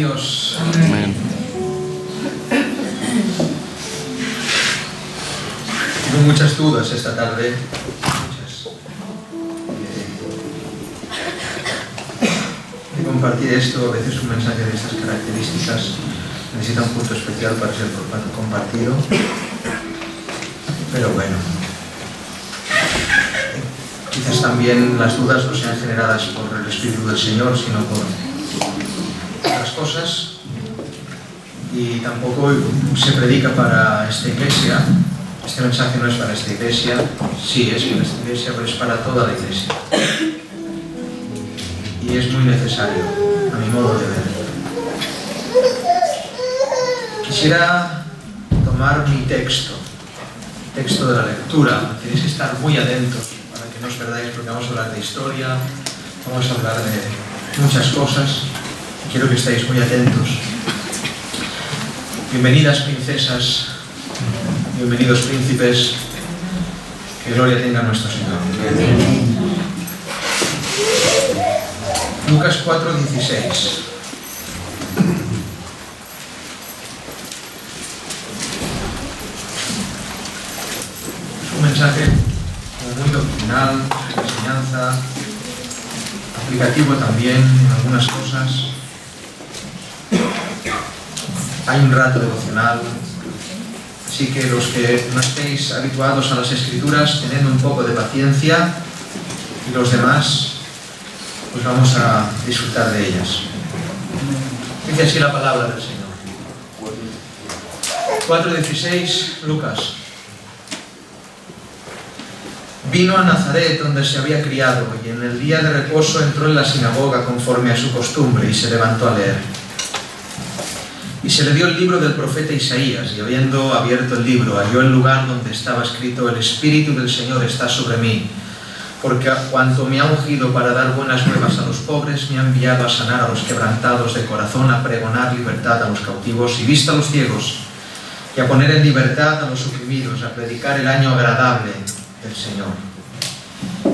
Dios. Amén. Tengo muchas dudas esta tarde. Muchas. De compartir esto, a veces un mensaje de estas características necesita un punto especial para ser compartido. Pero bueno. Quizás también las dudas no sean generadas por el Espíritu del Señor, sino por otras cosas. Y tampoco se predica para esta iglesia. Este mensaje no es para esta iglesia. Sí, es para esta iglesia, pero es para toda la iglesia. Y es muy necesario, a mi modo de ver. Quisiera tomar mi texto de la lectura. Tenéis que estar muy atentos para que no os perdáis, porque vamos a hablar de historia, vamos a hablar de muchas cosas. Quiero que estéis muy atentos. Bienvenidas princesas, bienvenidos príncipes, que gloria tenga nuestro Señor. Lucas 4:16. Un mensaje muy doctrinal, de enseñanza, aplicativo también en algunas cosas. Hay un rato devocional, así que los que no estéis habituados a las Escrituras, tened un poco de paciencia, y los demás, pues vamos a disfrutar de ellas. Dice así la palabra del Señor. 4:16, Lucas. Vino a Nazaret, donde se había criado, y en el día de reposo entró en la sinagoga conforme a su costumbre y se levantó a leer. Y se le dio el libro del profeta Isaías, y habiendo abierto el libro, halló el lugar donde estaba escrito: El Espíritu del Señor está sobre mí, porque cuanto me ha ungido para dar buenas nuevas a los pobres, me ha enviado a sanar a los quebrantados de corazón, a pregonar libertad a los cautivos y vista a los ciegos, y a poner en libertad a los oprimidos, a predicar el año agradable del Señor.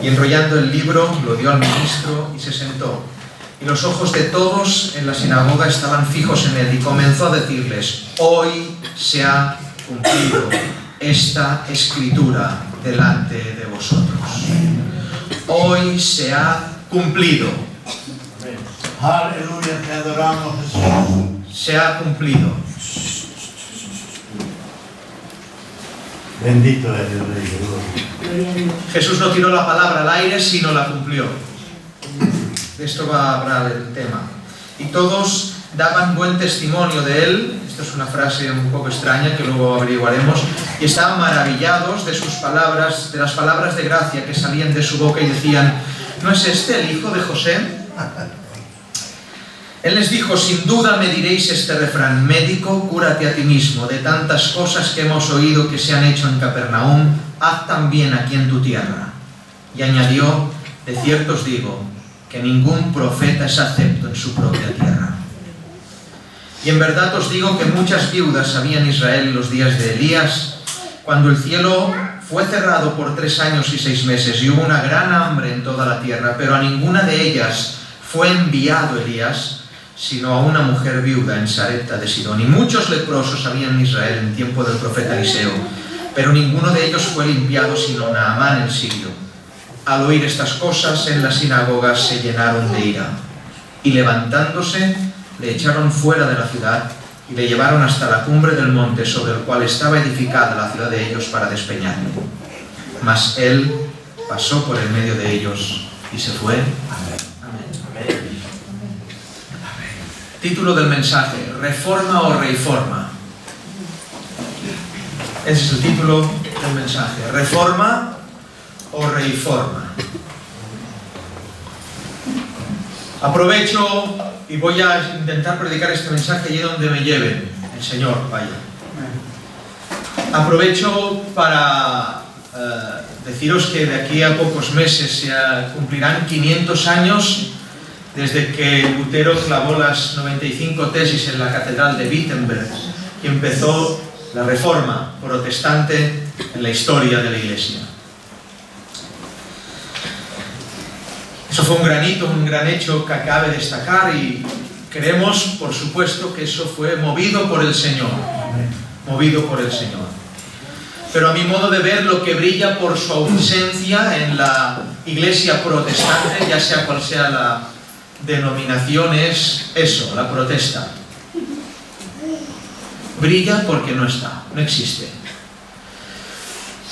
Y enrollando el libro, lo dio al ministro y se sentó. Y los ojos de todos en la sinagoga estaban fijos en él, y comenzó a decirles: hoy se ha cumplido esta escritura delante de vosotros. Hoy se ha cumplido. Aleluya, te adoramos, Jesús. Se ha cumplido. Bendito eres, Rey. Jesús no tiró la palabra al aire, sino la cumplió. De esto va a hablar el tema. Y todos daban buen testimonio de él. Esto es una frase un poco extraña que luego averiguaremos. Y estaban maravillados de sus palabras, de las palabras de gracia que salían de su boca, y decían: ¿no es este el hijo de José? Él les dijo: sin duda me diréis este refrán: médico, cúrate a ti mismo. De tantas cosas que hemos oído que se han hecho en Capernaum, haz también aquí en tu tierra. Y añadió: de cierto os digo que ningún profeta es acepto en su propia tierra. Y en verdad os digo que muchas viudas había en Israel en los días de Elías, cuando el cielo fue cerrado por 3 años y 6 meses, y hubo una gran hambre en toda la tierra, pero a ninguna de ellas fue enviado Elías, sino a una mujer viuda en Sarepta de Sidón. Y muchos leprosos había en Israel en tiempo del profeta Eliseo, pero ninguno de ellos fue limpiado, sino Naamán el sirio. Al oír estas cosas, en la sinagoga se llenaron de ira, y levantándose, le echaron fuera de la ciudad, y le llevaron hasta la cumbre del monte sobre el cual estaba edificada la ciudad de ellos, para despeñarle. Mas él pasó por el medio de ellos y se fue. Amén. Título del mensaje: ¿reforma o reforma? Ese es el título del mensaje: ¿reforma o reforma? Aprovecho y voy a intentar predicar este mensaje allí donde me lleve el Señor, vaya. Aprovecho para deciros que de aquí a pocos meses se cumplirán 500 años desde que Lutero clavó las 95 tesis en la catedral de Wittenberg y empezó la reforma protestante en la historia de la Iglesia. Eso fue un gran hito, un gran hecho que cabe destacar, y Creemos, por supuesto, que eso fue movido por el Señor. Movido por el Señor. Pero a mi modo de ver, lo que brilla por su ausencia en la iglesia protestante, ya sea cual sea la denominación, es eso, la protesta. Brilla porque no está, no existe.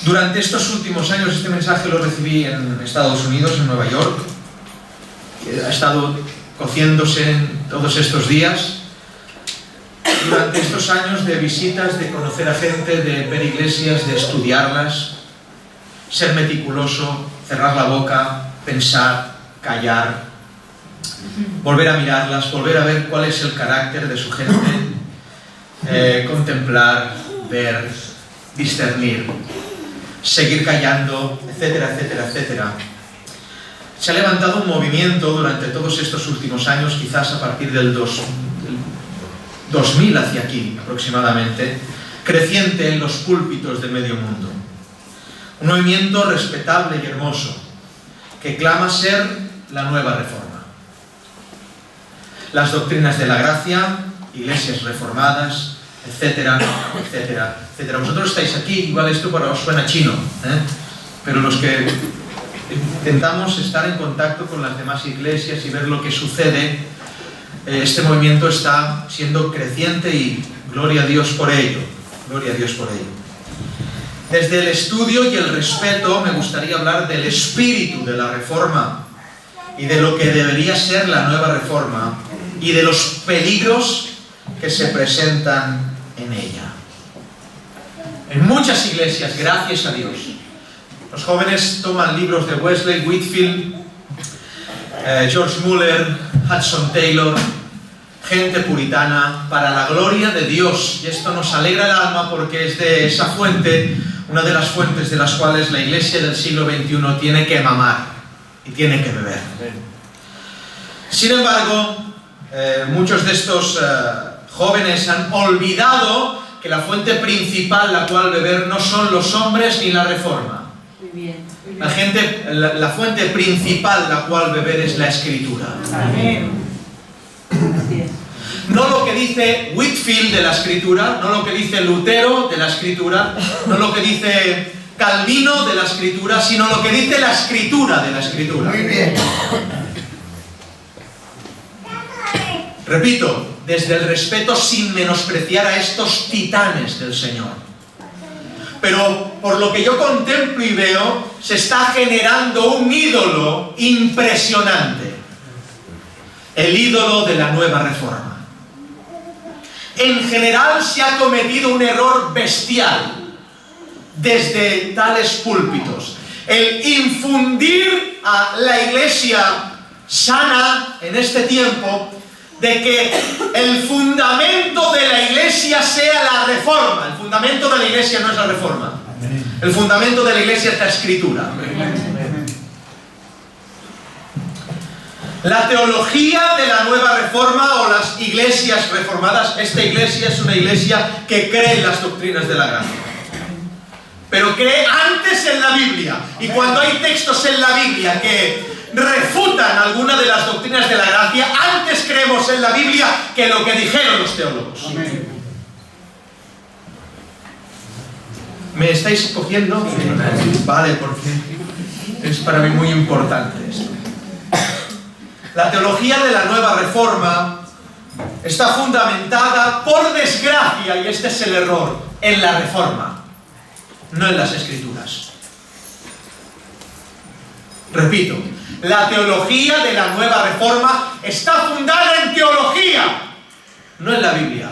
Durante estos últimos años, este mensaje lo recibí en Estados Unidos, en Nueva York. Ha estado cociéndose en todos estos días. Durante estos años de visitas, de conocer a gente, de ver iglesias, de estudiarlas, ser meticuloso, cerrar la boca, pensar, callar, volver a mirarlas, volver a ver cuál es el carácter de su gente, contemplar, ver, discernir, seguir callando, etcétera, etcétera, etcétera. Se ha levantado un movimiento durante todos estos últimos años, quizás a partir del 2000 hacia aquí aproximadamente, creciente en los púlpitos de medio mundo. Un movimiento respetable y hermoso, que clama ser la nueva reforma. Las doctrinas de la gracia, iglesias reformadas, etcétera, etcétera, etcétera. Vosotros estáis aquí, igual esto para os suena chino, pero los que intentamos estar en contacto con las demás iglesias y ver lo que sucede, este movimiento está siendo creciente y gloria a Dios por ello. Gloria a Dios por ello. Desde el estudio y el respeto me gustaría hablar del espíritu de la reforma y de lo que debería ser la nueva reforma y de los peligros que se presentan en ella. En muchas iglesias, gracias a Dios, los jóvenes toman libros de Wesley, Whitefield, George Muller, Hudson Taylor, gente puritana, para la gloria de Dios. Y esto nos alegra el alma porque es de esa fuente, una de las fuentes de las cuales la iglesia del siglo XXI tiene que mamar y tiene que beber. Sin embargo, muchos de estos jóvenes han olvidado que la fuente principal la cual beber no son los hombres ni la reforma. La fuente principal la cual beber es la Escritura. Amén. No lo que dice Whitefield de la Escritura, no lo que dice Lutero de la Escritura, no lo que dice Calvino de la Escritura, sino lo que dice la Escritura de la Escritura. Muy bien. Repito, desde el respeto sin menospreciar a estos titanes del Señor. Pero por lo que yo contemplo y veo, se está generando un ídolo impresionante. El ídolo de la nueva reforma. En general se ha cometido un error bestial desde tales púlpitos. El infundir a la iglesia sana en este tiempo de que el fundamento de la iglesia sea la reforma. El fundamento de la iglesia no es la reforma. El fundamento de la iglesia es la Escritura. La teología de la nueva reforma o las iglesias reformadas, esta iglesia es una iglesia que cree en las doctrinas de la gracia. Pero cree antes en la Biblia. Y cuando hay textos en la Biblia que refutan alguna de las doctrinas de la gracia, antes creemos en la Biblia que lo que dijeron los teólogos. ¿Me estáis cogiendo? Vale, porque es para mí muy importante esto. La teología de la nueva reforma está fundamentada, por desgracia, y este es el error, en la reforma, no en las Escrituras. Repito, la teología de la nueva reforma está fundada en teología, no en la Biblia.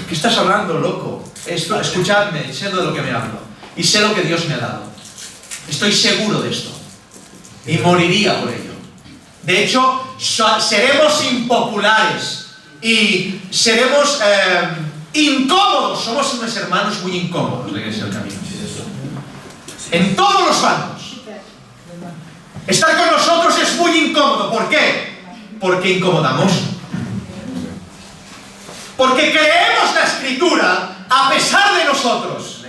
¿Qué estás hablando, loco? Escuchadme, sé de lo que me hablo. Y sé lo que Dios me ha dado. Estoy seguro de esto. Y moriría por ello. De hecho, seremos impopulares. Y seremos incómodos. Somos unos hermanos muy incómodos, la Iglesia del Camino. En todos los bandos. Estar con nosotros es muy incómodo. ¿Por qué? Porque incomodamos. Porque creemos la Escritura a pesar de nosotros.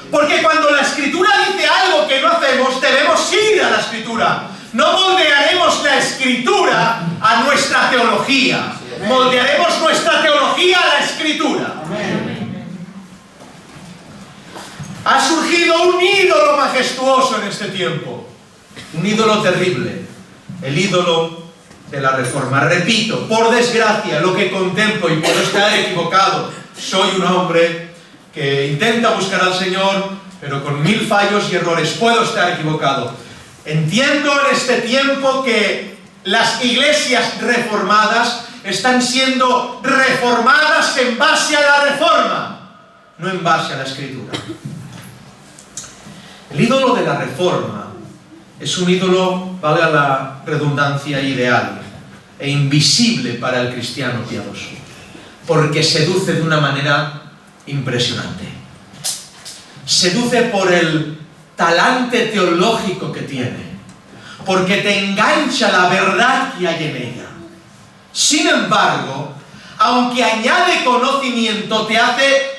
Porque cuando la Escritura dice algo que no hacemos, debemos ir a la Escritura. No moldearemos la Escritura a nuestra teología. Moldearemos nuestra teología a la Escritura. Ha surgido un ídolo majestuoso en este tiempo. Un ídolo terrible. El ídolo de la Reforma. Repito, por desgracia, lo que contemplo, y puedo estar equivocado, soy un hombre que intenta buscar al Señor, pero con 1000 fallos y errores. Puedo estar equivocado. Entiendo en este tiempo que las iglesias reformadas están siendo reformadas en base a la Reforma, no en base a la Escritura. El ídolo de la Reforma es un ídolo, valga la redundancia, ideal e invisible para el cristiano piadoso, porque seduce de una manera impresionante. Seduce por el talante teológico que tiene, porque te engancha la verdad que hay en ella. Sin embargo, aunque añade conocimiento, te hace,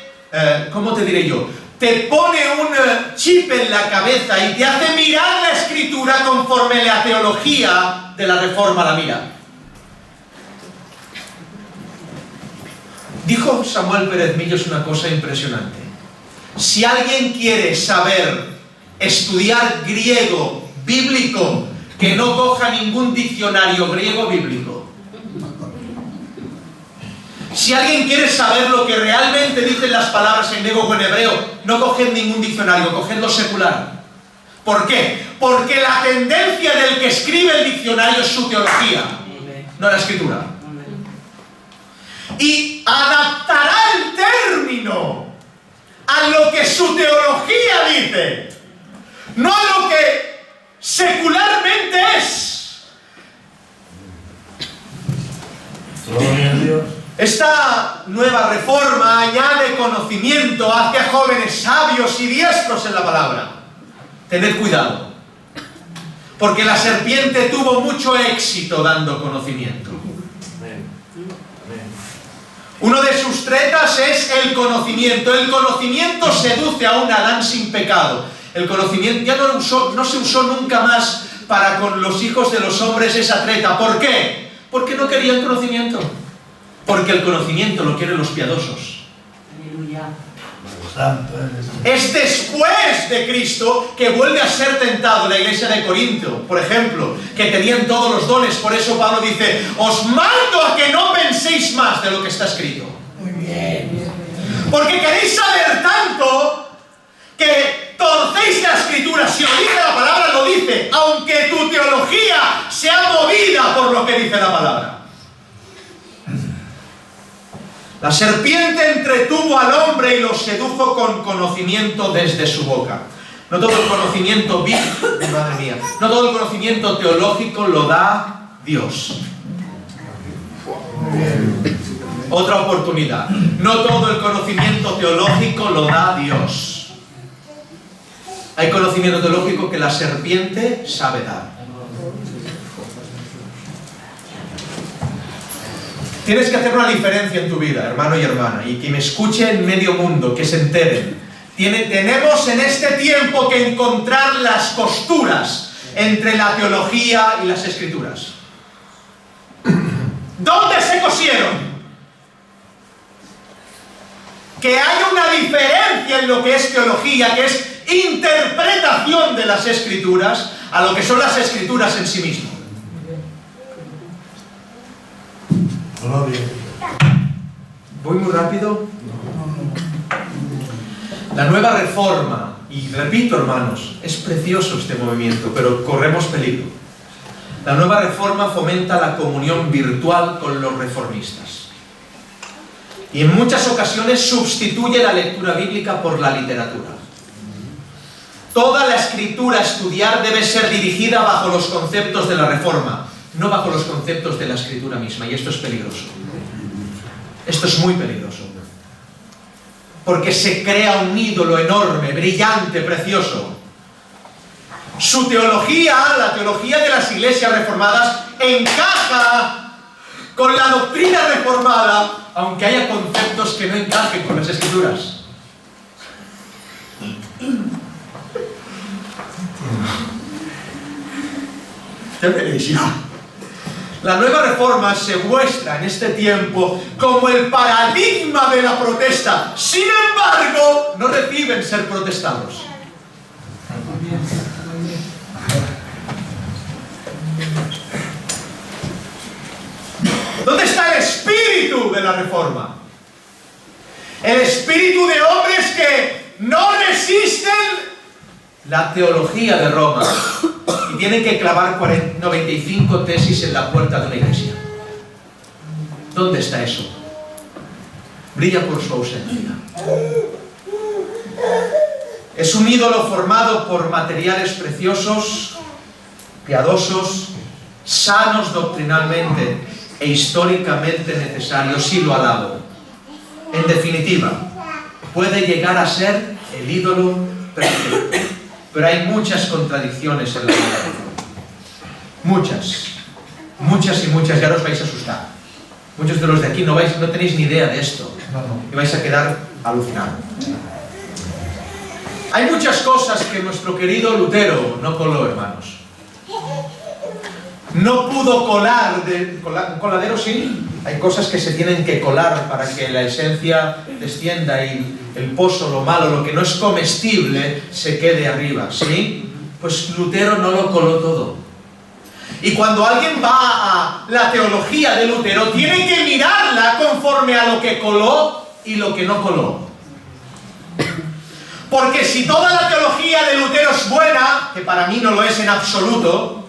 ¿cómo te diré yo? Te pone un chip en la cabeza y te hace mirar la Escritura conforme la teología de la Reforma la mira. Dijo Samuel Pérez Millos una cosa impresionante. Si alguien quiere saber estudiar griego bíblico, que no coja ningún diccionario griego bíblico. Si alguien quiere saber lo que realmente dicen las palabras en griego o en hebreo, no coged ningún diccionario, coged lo secular. ¿Por qué? Porque la tendencia del que escribe el diccionario es su teología, no la Escritura. Y adaptará el término a lo que su teología dice, no a lo que secularmente es. Gloria a Dios. Esta nueva reforma añade conocimiento hacia jóvenes sabios y diestros en la palabra. Tened cuidado, porque la serpiente tuvo mucho éxito dando conocimiento. Uno de sus tretas es el conocimiento. El conocimiento seduce a un Adán sin pecado. El conocimiento ya no se usó nunca más para con los hijos de los hombres esa treta. ¿Por qué? Porque no querían conocimiento. Porque el conocimiento lo quieren los piadosos. Aleluya. Santo eres. Es después de Cristo que vuelve a ser tentado la iglesia de Corinto, por ejemplo, que tenían todos los dones. Por eso Pablo dice: os mando a que no penséis más de lo que está escrito. Muy bien. Porque queréis saber tanto que torcéis la Escritura. Si os dice la palabra, lo dice, aunque tu teología sea movida por lo que dice la palabra. La serpiente entretuvo al hombre y lo sedujo con conocimiento desde su boca. No todo el conocimiento bíblico, madre mía, no todo el conocimiento teológico lo da Dios. Otra oportunidad. No todo el conocimiento teológico lo da Dios. Hay conocimiento teológico que la serpiente sabe dar. Tienes que hacer una diferencia en tu vida, hermano y hermana, y que me escuche en medio mundo, que se enteren. Tenemos en este tiempo que encontrar las costuras entre la teología y las Escrituras. ¿Dónde se cosieron? Que haya una diferencia en lo que es teología, que es interpretación de las Escrituras, a lo que son las Escrituras en sí mismas. Gloria. ¿Voy muy rápido? La nueva reforma, y repito, hermanos, es precioso este movimiento, pero corremos peligro. La nueva reforma fomenta la comunión virtual con los reformistas. Y en muchas ocasiones sustituye la lectura bíblica por la literatura. Toda la escritura a estudiar debe ser dirigida bajo los conceptos de la reforma, no bajo los conceptos de la Escritura misma, y esto es peligroso. Esto es muy peligroso. Porque se crea un ídolo enorme, brillante, precioso. Su teología, la teología de las iglesias reformadas, encaja con la doctrina reformada, aunque haya conceptos que no encajen con las Escrituras. Ya veréis, ya. La nueva reforma se muestra en este tiempo como el paradigma de la protesta. Sin embargo, no reciben ser protestados. ¿Dónde está el espíritu de la reforma? El espíritu de hombres que no resisten la teología de Roma y tienen que clavar 95 tesis en la puerta de una iglesia. ¿Dónde está eso? Brilla por su ausencia. Es un ídolo formado por materiales preciosos, piadosos, sanos doctrinalmente e históricamente necesarios, sí lo alabo. En definitiva, puede llegar a ser el ídolo perfecto, pero hay muchas contradicciones en la vida. Muchas, muchas y muchas, ya os vais a asustar. Muchos de los de aquí no tenéis ni idea de esto y vais a quedar alucinados. Hay muchas cosas que nuestro querido Lutero no coló, hermanos. No pudo colar, un coladero sí, hay cosas que se tienen que colar para que la esencia descienda y el pozo, lo malo, lo que no es comestible, se quede arriba, ¿sí? Pues Lutero no lo coló todo. Y cuando alguien va a la teología de Lutero, tiene que mirarla conforme a lo que coló y lo que no coló. Porque si toda la teología de Lutero es buena, que para mí no lo es en absoluto,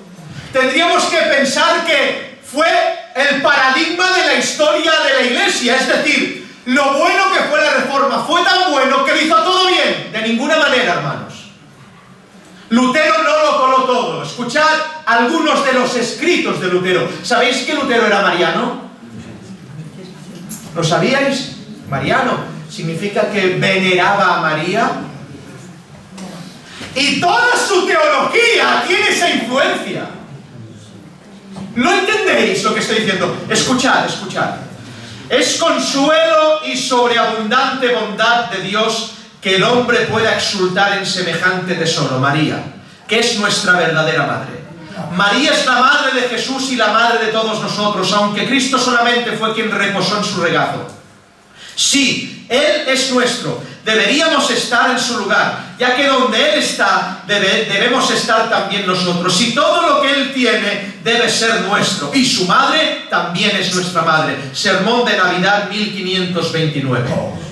tendríamos que pensar que fue el paradigma de la historia de la Iglesia. Es decir, lo bueno que fue la Reforma fue tan bueno que lo hizo todo bien. De ninguna manera, hermanos. Lutero no lo coló todo. Escuchad algunos de los escritos de Lutero. ¿Sabéis que Lutero era mariano? ¿Lo sabíais? Mariano significa que veneraba a María. Y toda su teología tiene esa influencia. ¿No entendéis lo que estoy diciendo? Escuchad, escuchad. Es consuelo y sobreabundante bondad de Dios que el hombre pueda exultar en semejante tesoro, María, que es nuestra verdadera madre. María es la madre de Jesús y la madre de todos nosotros, aunque Cristo solamente fue quien reposó en su regazo. Sí, Él es nuestro. Deberíamos estar en su lugar, ya que donde Él está, debemos estar también nosotros. Y todo lo que Él tiene debe ser nuestro. Y su madre también es nuestra madre. Sermón de Navidad 1529.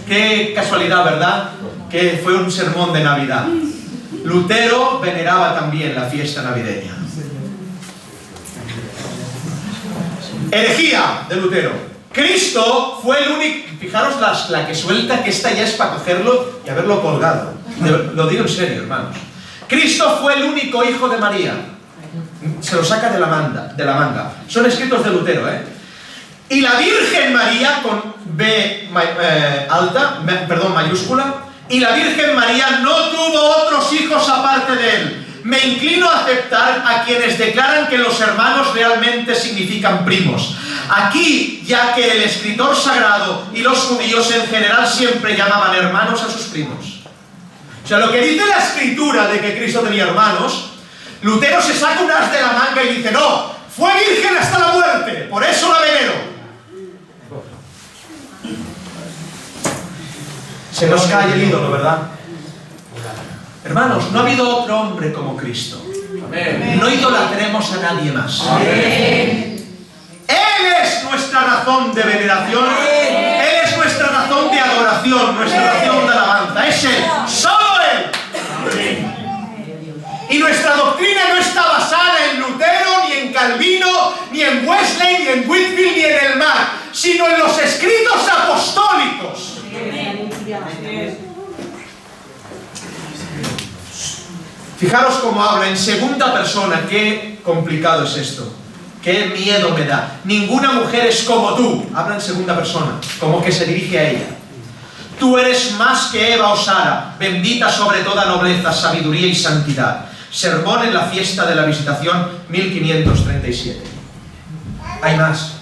Qué casualidad, ¿verdad? Que fue un sermón de Navidad. Lutero veneraba también la fiesta navideña. Herejía de Lutero. Cristo fue el único... Fijaros la que suelta, que esta ya es para cogerlo y haberlo colgado. Lo digo en serio, hermanos. Cristo fue el único hijo de María. Se lo saca de la manga. Son escritos de Lutero, ¿eh? Y la Virgen María, con B mayúscula, y la Virgen María no tuvo otros hijos aparte de él. Me inclino a aceptar a quienes declaran que los hermanos realmente significan primos. Aquí, ya que el escritor sagrado y los judíos en general siempre llamaban hermanos a sus primos. O sea, lo que dice la escritura de que Cristo tenía hermanos, Lutero se saca un as de la manga y dice, no, fue virgen hasta la muerte, por eso la venero. Se nos cae el ídolo, ¿verdad? Hermanos, no ha habido otro hombre como Cristo. Amén. No idolatremos a nadie más. Amén. Él es nuestra razón de veneración. Amén. Él es nuestra razón de adoración, nuestra razón de alabanza. Es Él, solo Él. Amén. Y nuestra doctrina no está basada en Lutero, ni en Calvino, ni en Wesley, ni en Whitfield, ni en el mar, sino en los escritos apostólicos. Amén. Fijaros cómo habla en segunda persona. Qué complicado es esto. Qué miedo me da. Ninguna mujer es como tú. Habla en segunda persona, como que se dirige a ella. Tú eres más que Eva o Sara, bendita sobre toda nobleza, sabiduría y santidad. Sermón en la fiesta de la Visitación, 1537. Hay más.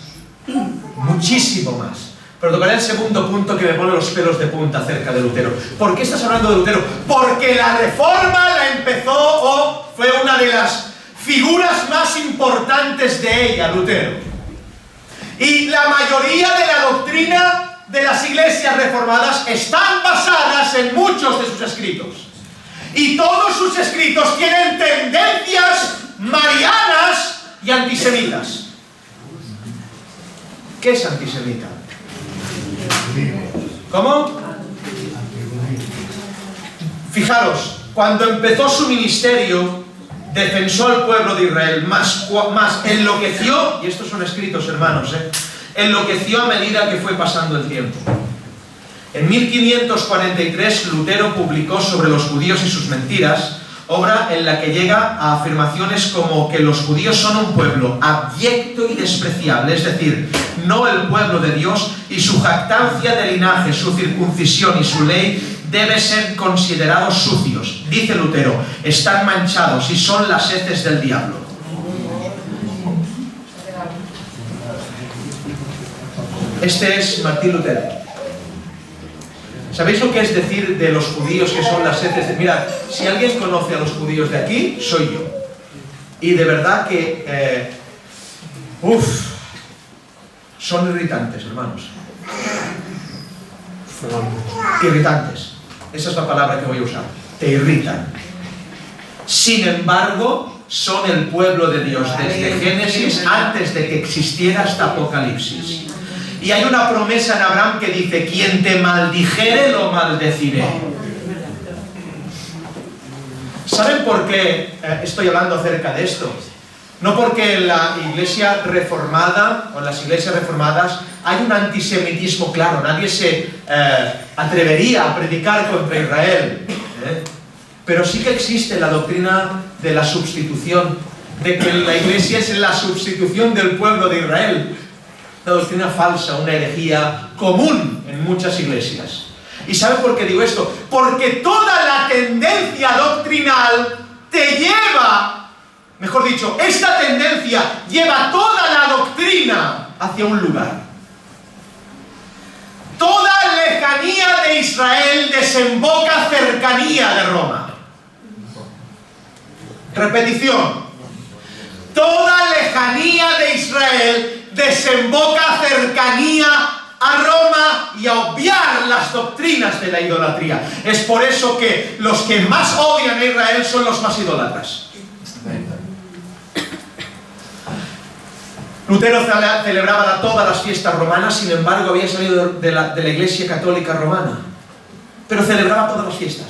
Muchísimo más. Pero tocaré el segundo punto que me pone los pelos de punta acerca de Lutero. ¿Por qué estás hablando de Lutero? Porque la Reforma la empezó, o fue una de las figuras más importantes de ella, Lutero. Y la mayoría de la doctrina de las iglesias reformadas están basadas en muchos de sus escritos. Y todos sus escritos tienen tendencias marianas y antisemitas. ¿Qué es antisemita? ¿Cómo? Fijaros, cuando empezó su ministerio, defensó al pueblo de Israel, más enloqueció, y estos son escritos, hermanos, enloqueció a medida que fue pasando el tiempo. En 1543, Lutero publicó sobre los judíos y sus mentiras, obra en la que llega a afirmaciones como que los judíos son un pueblo abyecto y despreciable, es decir, no el pueblo de Dios, y su jactancia de linaje, su circuncisión y su ley deben ser considerados sucios. Dice Lutero, están manchados y son las heces del diablo. Este es Martín Lutero. ¿Sabéis lo que es decir de los judíos que son las heces de...? Mirad, si alguien conoce a los judíos de aquí, soy yo. Y de verdad que... son irritantes, hermanos. Irritantes. Esa es la palabra que voy a usar. Te irritan. Sin embargo, son el pueblo de Dios desde Génesis, antes de que existiera hasta Apocalipsis. Y hay una promesa en Abraham que dice, quien te maldijere, lo maldeciré. ¿Saben por qué estoy hablando acerca de esto? No porque en la iglesia reformada, o en las iglesias reformadas, hay un antisemitismo claro. Nadie se atrevería a predicar contra Israel. Pero sí que existe la doctrina de la sustitución, de que la iglesia es la sustitución del pueblo de Israel. Una doctrina falsa, una herejía común en muchas iglesias. ¿Y saben por qué digo esto? Porque toda la tendencia doctrinal te lleva, mejor dicho, esta tendencia lleva toda la doctrina hacia un lugar. Toda lejanía de Israel desemboca cercanía de Roma. Repetición. Toda lejanía de Israel desemboca cercanía a Roma y a obviar las doctrinas de la idolatría. Es por eso que los que más odian a Israel son los más idólatras. Lutero celebraba todas las fiestas romanas, sin embargo había salido de la Iglesia Católica Romana. Pero celebraba todas las fiestas.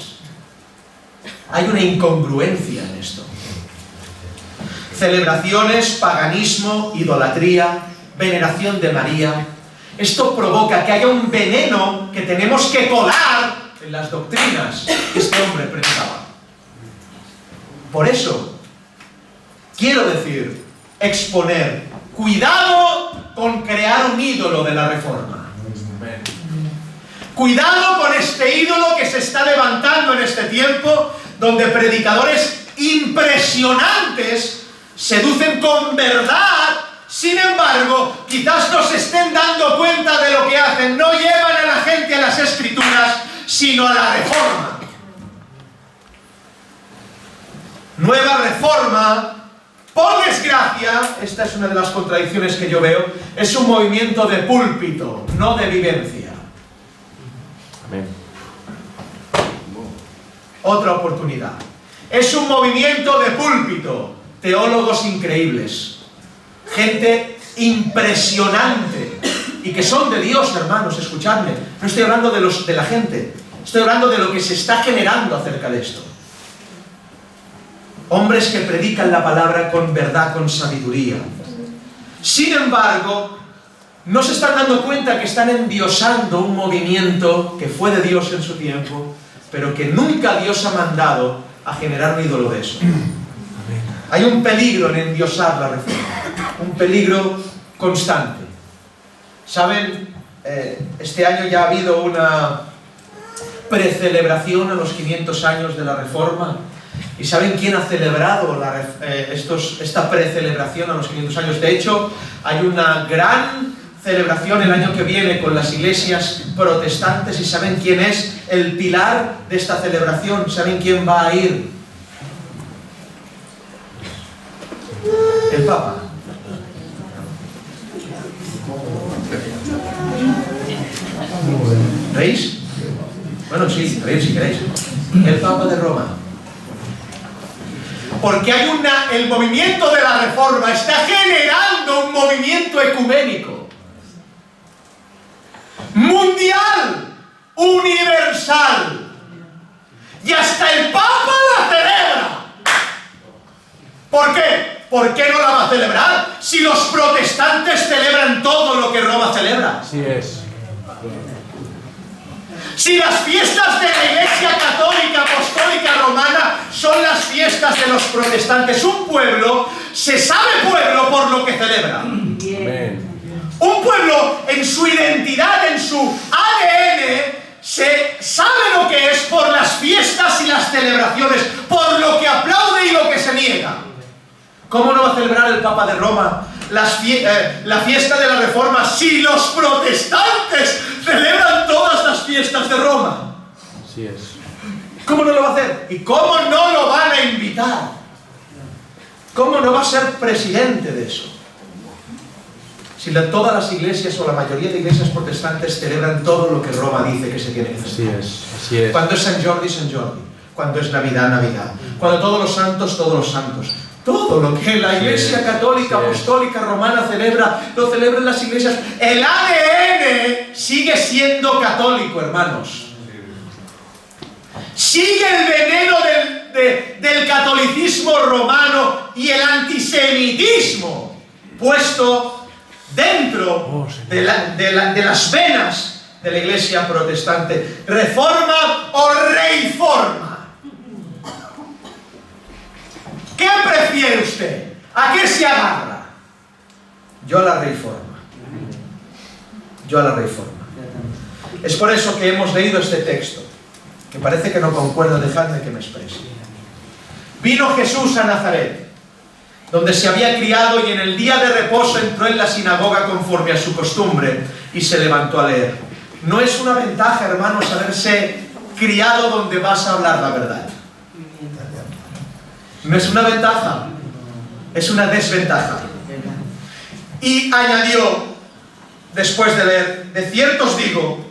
Hay una incongruencia en esto. Celebraciones, paganismo, idolatría, veneración de María. Esto provoca que haya un veneno que tenemos que colar en las doctrinas que este hombre predicaba. Por eso, quiero decir, exponer, cuidado con crear un ídolo de la Reforma. Cuidado con este ídolo que se está levantando en este tiempo, donde predicadores impresionantes seducen con verdad. Sin embargo, quizás no se estén dando cuenta de lo que hacen. No llevan a la gente a las Escrituras, sino a la Reforma. Nueva Reforma, por desgracia, esta es una de las contradicciones que yo veo, es un movimiento de púlpito, no de vivencia. Amén. Otra oportunidad. Es un movimiento de púlpito, teólogos increíbles. Gente impresionante y que son de Dios, hermanos, escuchadme. No estoy hablando de la gente, estoy hablando de lo que se está generando acerca de esto. Hombres que predican la palabra con verdad, con sabiduría. Sin embargo, no se están dando cuenta que están endiosando un movimiento que fue de Dios en su tiempo, pero que nunca Dios ha mandado a generar un ídolo de eso. Hay un peligro en endiosar la Reforma, un peligro constante. ¿Saben? Este año ya ha habido una precelebración a los 500 años de la Reforma. ¿Y saben quién ha celebrado esta precelebración a los 500 años? De hecho, hay una gran celebración el año que viene con las iglesias protestantes. ¿Y saben quién es el pilar de esta celebración? ¿Saben quién va a ir? El Papa. ¿Veis? Bueno, sí, veis si queréis. El Papa de Roma. Porque hay el movimiento de la Reforma está generando un movimiento ecuménico, mundial, universal, y hasta el Papa la celebra. ¿Por qué? ¿Por qué no la va a celebrar? Si los protestantes celebran todo lo que Roma celebra. Así es. Si las fiestas de la Iglesia Católica Apostólica Romana son las fiestas de los protestantes, un pueblo se sabe pueblo por lo que celebra. Amén. Un pueblo en su identidad, en su ADN, se sabe lo que es por las fiestas y las celebraciones, por lo que aplaude y lo que se niega. ¿Cómo no va a celebrar el Papa de Roma la fiesta de la Reforma si los protestantes celebran todas las fiestas de Roma? Así es. ¿Cómo no lo va a hacer? ¿Y cómo no lo van a invitar? ¿Cómo no va a ser presidente de eso? Si todas las iglesias o la mayoría de iglesias protestantes celebran todo lo que Roma dice que se tiene que celebrar. Así es, así es. Cuando es San Jordi, San Jordi. Cuando es Navidad, Navidad. Cuando todos los santos, todos los santos. Todo lo que la Iglesia Católica Apostólica Romana celebra, lo celebran las iglesias. El ADN sigue siendo católico, hermanos. Sigue el veneno del catolicismo romano y el antisemitismo puesto dentro de las venas de la Iglesia protestante. ¿Reforma o reiforma? ¿Qué prefiere usted? ¿A qué se agarra? Yo a la reforma. Yo a la reforma. Es por eso que hemos leído este texto, que parece que no concuerdo, dejadme que me exprese. Vino Jesús a Nazaret, donde se había criado, y en el día de reposo entró en la sinagoga conforme a su costumbre y se levantó a leer. No es una ventaja, hermanos, haberse criado donde vas a hablar la verdad. No es una ventaja, es una desventaja. Y añadió, después de leer, de cierto os digo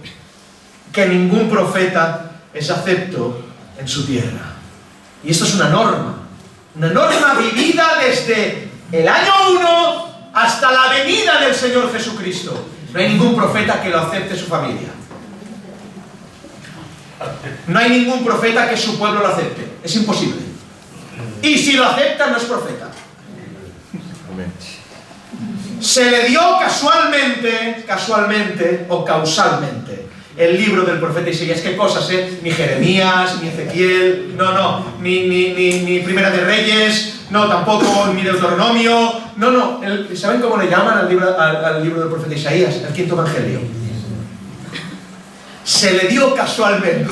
que ningún profeta es acepto en su tierra. Y esto es una norma vivida desde el año 1 hasta la venida del Señor Jesucristo. No hay ningún profeta que lo acepte su familia. No hay ningún profeta que su pueblo lo acepte. Es imposible. Y si lo acepta, no es profeta. Amén. Se le dio casualmente o causalmente el libro del profeta Isaías. ¿Qué cosas, Ni Jeremías, ni Ezequiel, ni Primera de Reyes, no, tampoco, ni Deuteronomio, no. ¿Saben cómo le llaman al libro del profeta Isaías? El quinto evangelio. Se le dio casualmente,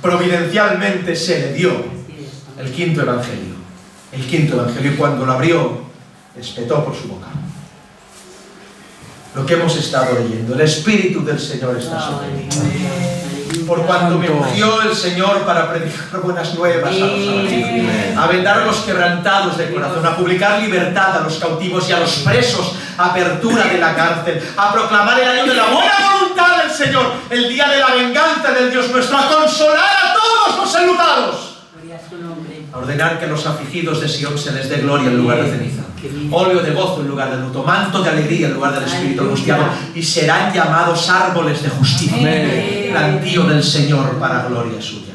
providencialmente se le dio el quinto evangelio. El quinto evangelio, cuando lo abrió, espetó por su boca. Lo que hemos estado leyendo, el Espíritu del Señor está sobre mí. Por cuanto me ungió el Señor para predicar buenas nuevas a los abatidos, a vendar a los quebrantados de corazón, a publicar libertad a los cautivos y a los presos, apertura de la cárcel, a proclamar el año de la buena voluntad del Señor, el día de la venganza del Dios nuestro, a consolar a todos los enlutados, a ordenar que a los afligidos de Sion se les dé gloria en lugar de ceniza, óleo de gozo en lugar de luto, manto de alegría en lugar del espíritu angustiado, y serán llamados árboles de justicia, plantío del Señor para gloria suya.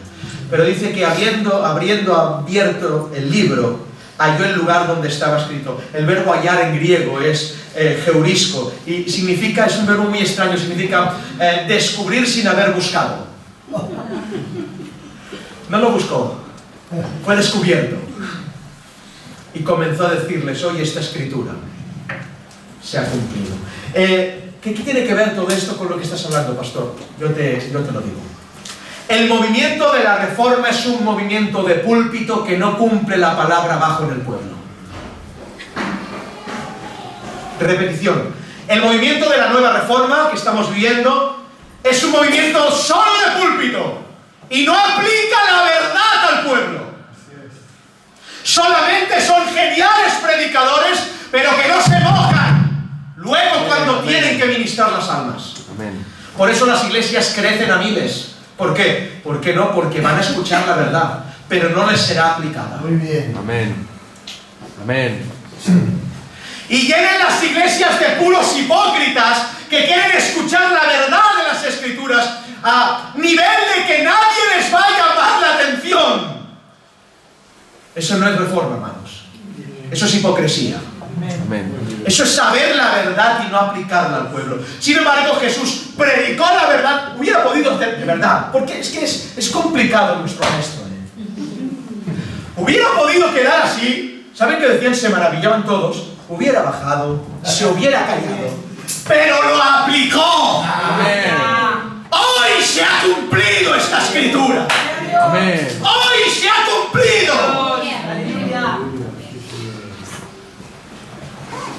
Pero dice que habiendo abierto el libro, halló el lugar donde estaba escrito. El verbo hallar en griego es geurisco, y significa, es un verbo muy extraño, significa descubrir sin haber buscado. No lo buscó, fue descubierto. Y comenzó a decirles: hoy esta escritura se ha cumplido. ¿Qué tiene que ver todo esto con lo que estás hablando, pastor? Yo te lo digo. El movimiento de la Reforma es un movimiento de púlpito que no cumple la palabra bajo en el pueblo. Repetición. El movimiento de la Nueva Reforma que estamos viviendo es un movimiento solo de púlpito y no aplica la verdad al pueblo. Solamente son geniales tienen que ministrar las almas. Amén. Por eso las iglesias crecen a miles. ¿Por qué? ¿Por qué no? Porque van a escuchar la verdad, pero no les será aplicada. Muy bien. Amén. Amén. Y llenen las iglesias de puros hipócritas que quieren escuchar la verdad de las Escrituras a nivel de que nadie les va a llamar la atención. Eso no es reforma, hermanos. Eso es hipocresía. Amén. Eso es saber la verdad y no aplicarla al pueblo. Sin embargo, Jesús predicó la verdad. Hubiera podido hacer de verdad, porque es que es complicado nuestro maestro. Hubiera podido quedar así. ¿Saben qué decían? Se maravillaban todos. Hubiera bajado, se hubiera callado, pero lo aplicó. Amén. Hoy se ha cumplido esta escritura. Amén. Hoy se ha cumplido. Aleluya.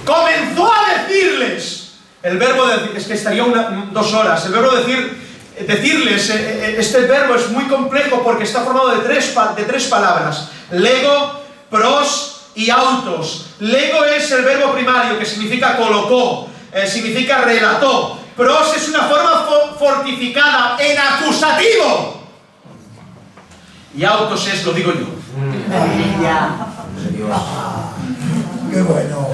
Comenzó a decirles, el verbo decir, es que estaría 2 horas, el verbo decirles, este verbo es muy complejo porque está formado de tres palabras: lego, pros y autos. Lego es el verbo primario que significa colocó, significa relató. Pros es una forma fortificada en acusativo. Y autos es, lo digo yo. Aleluya. Qué bueno.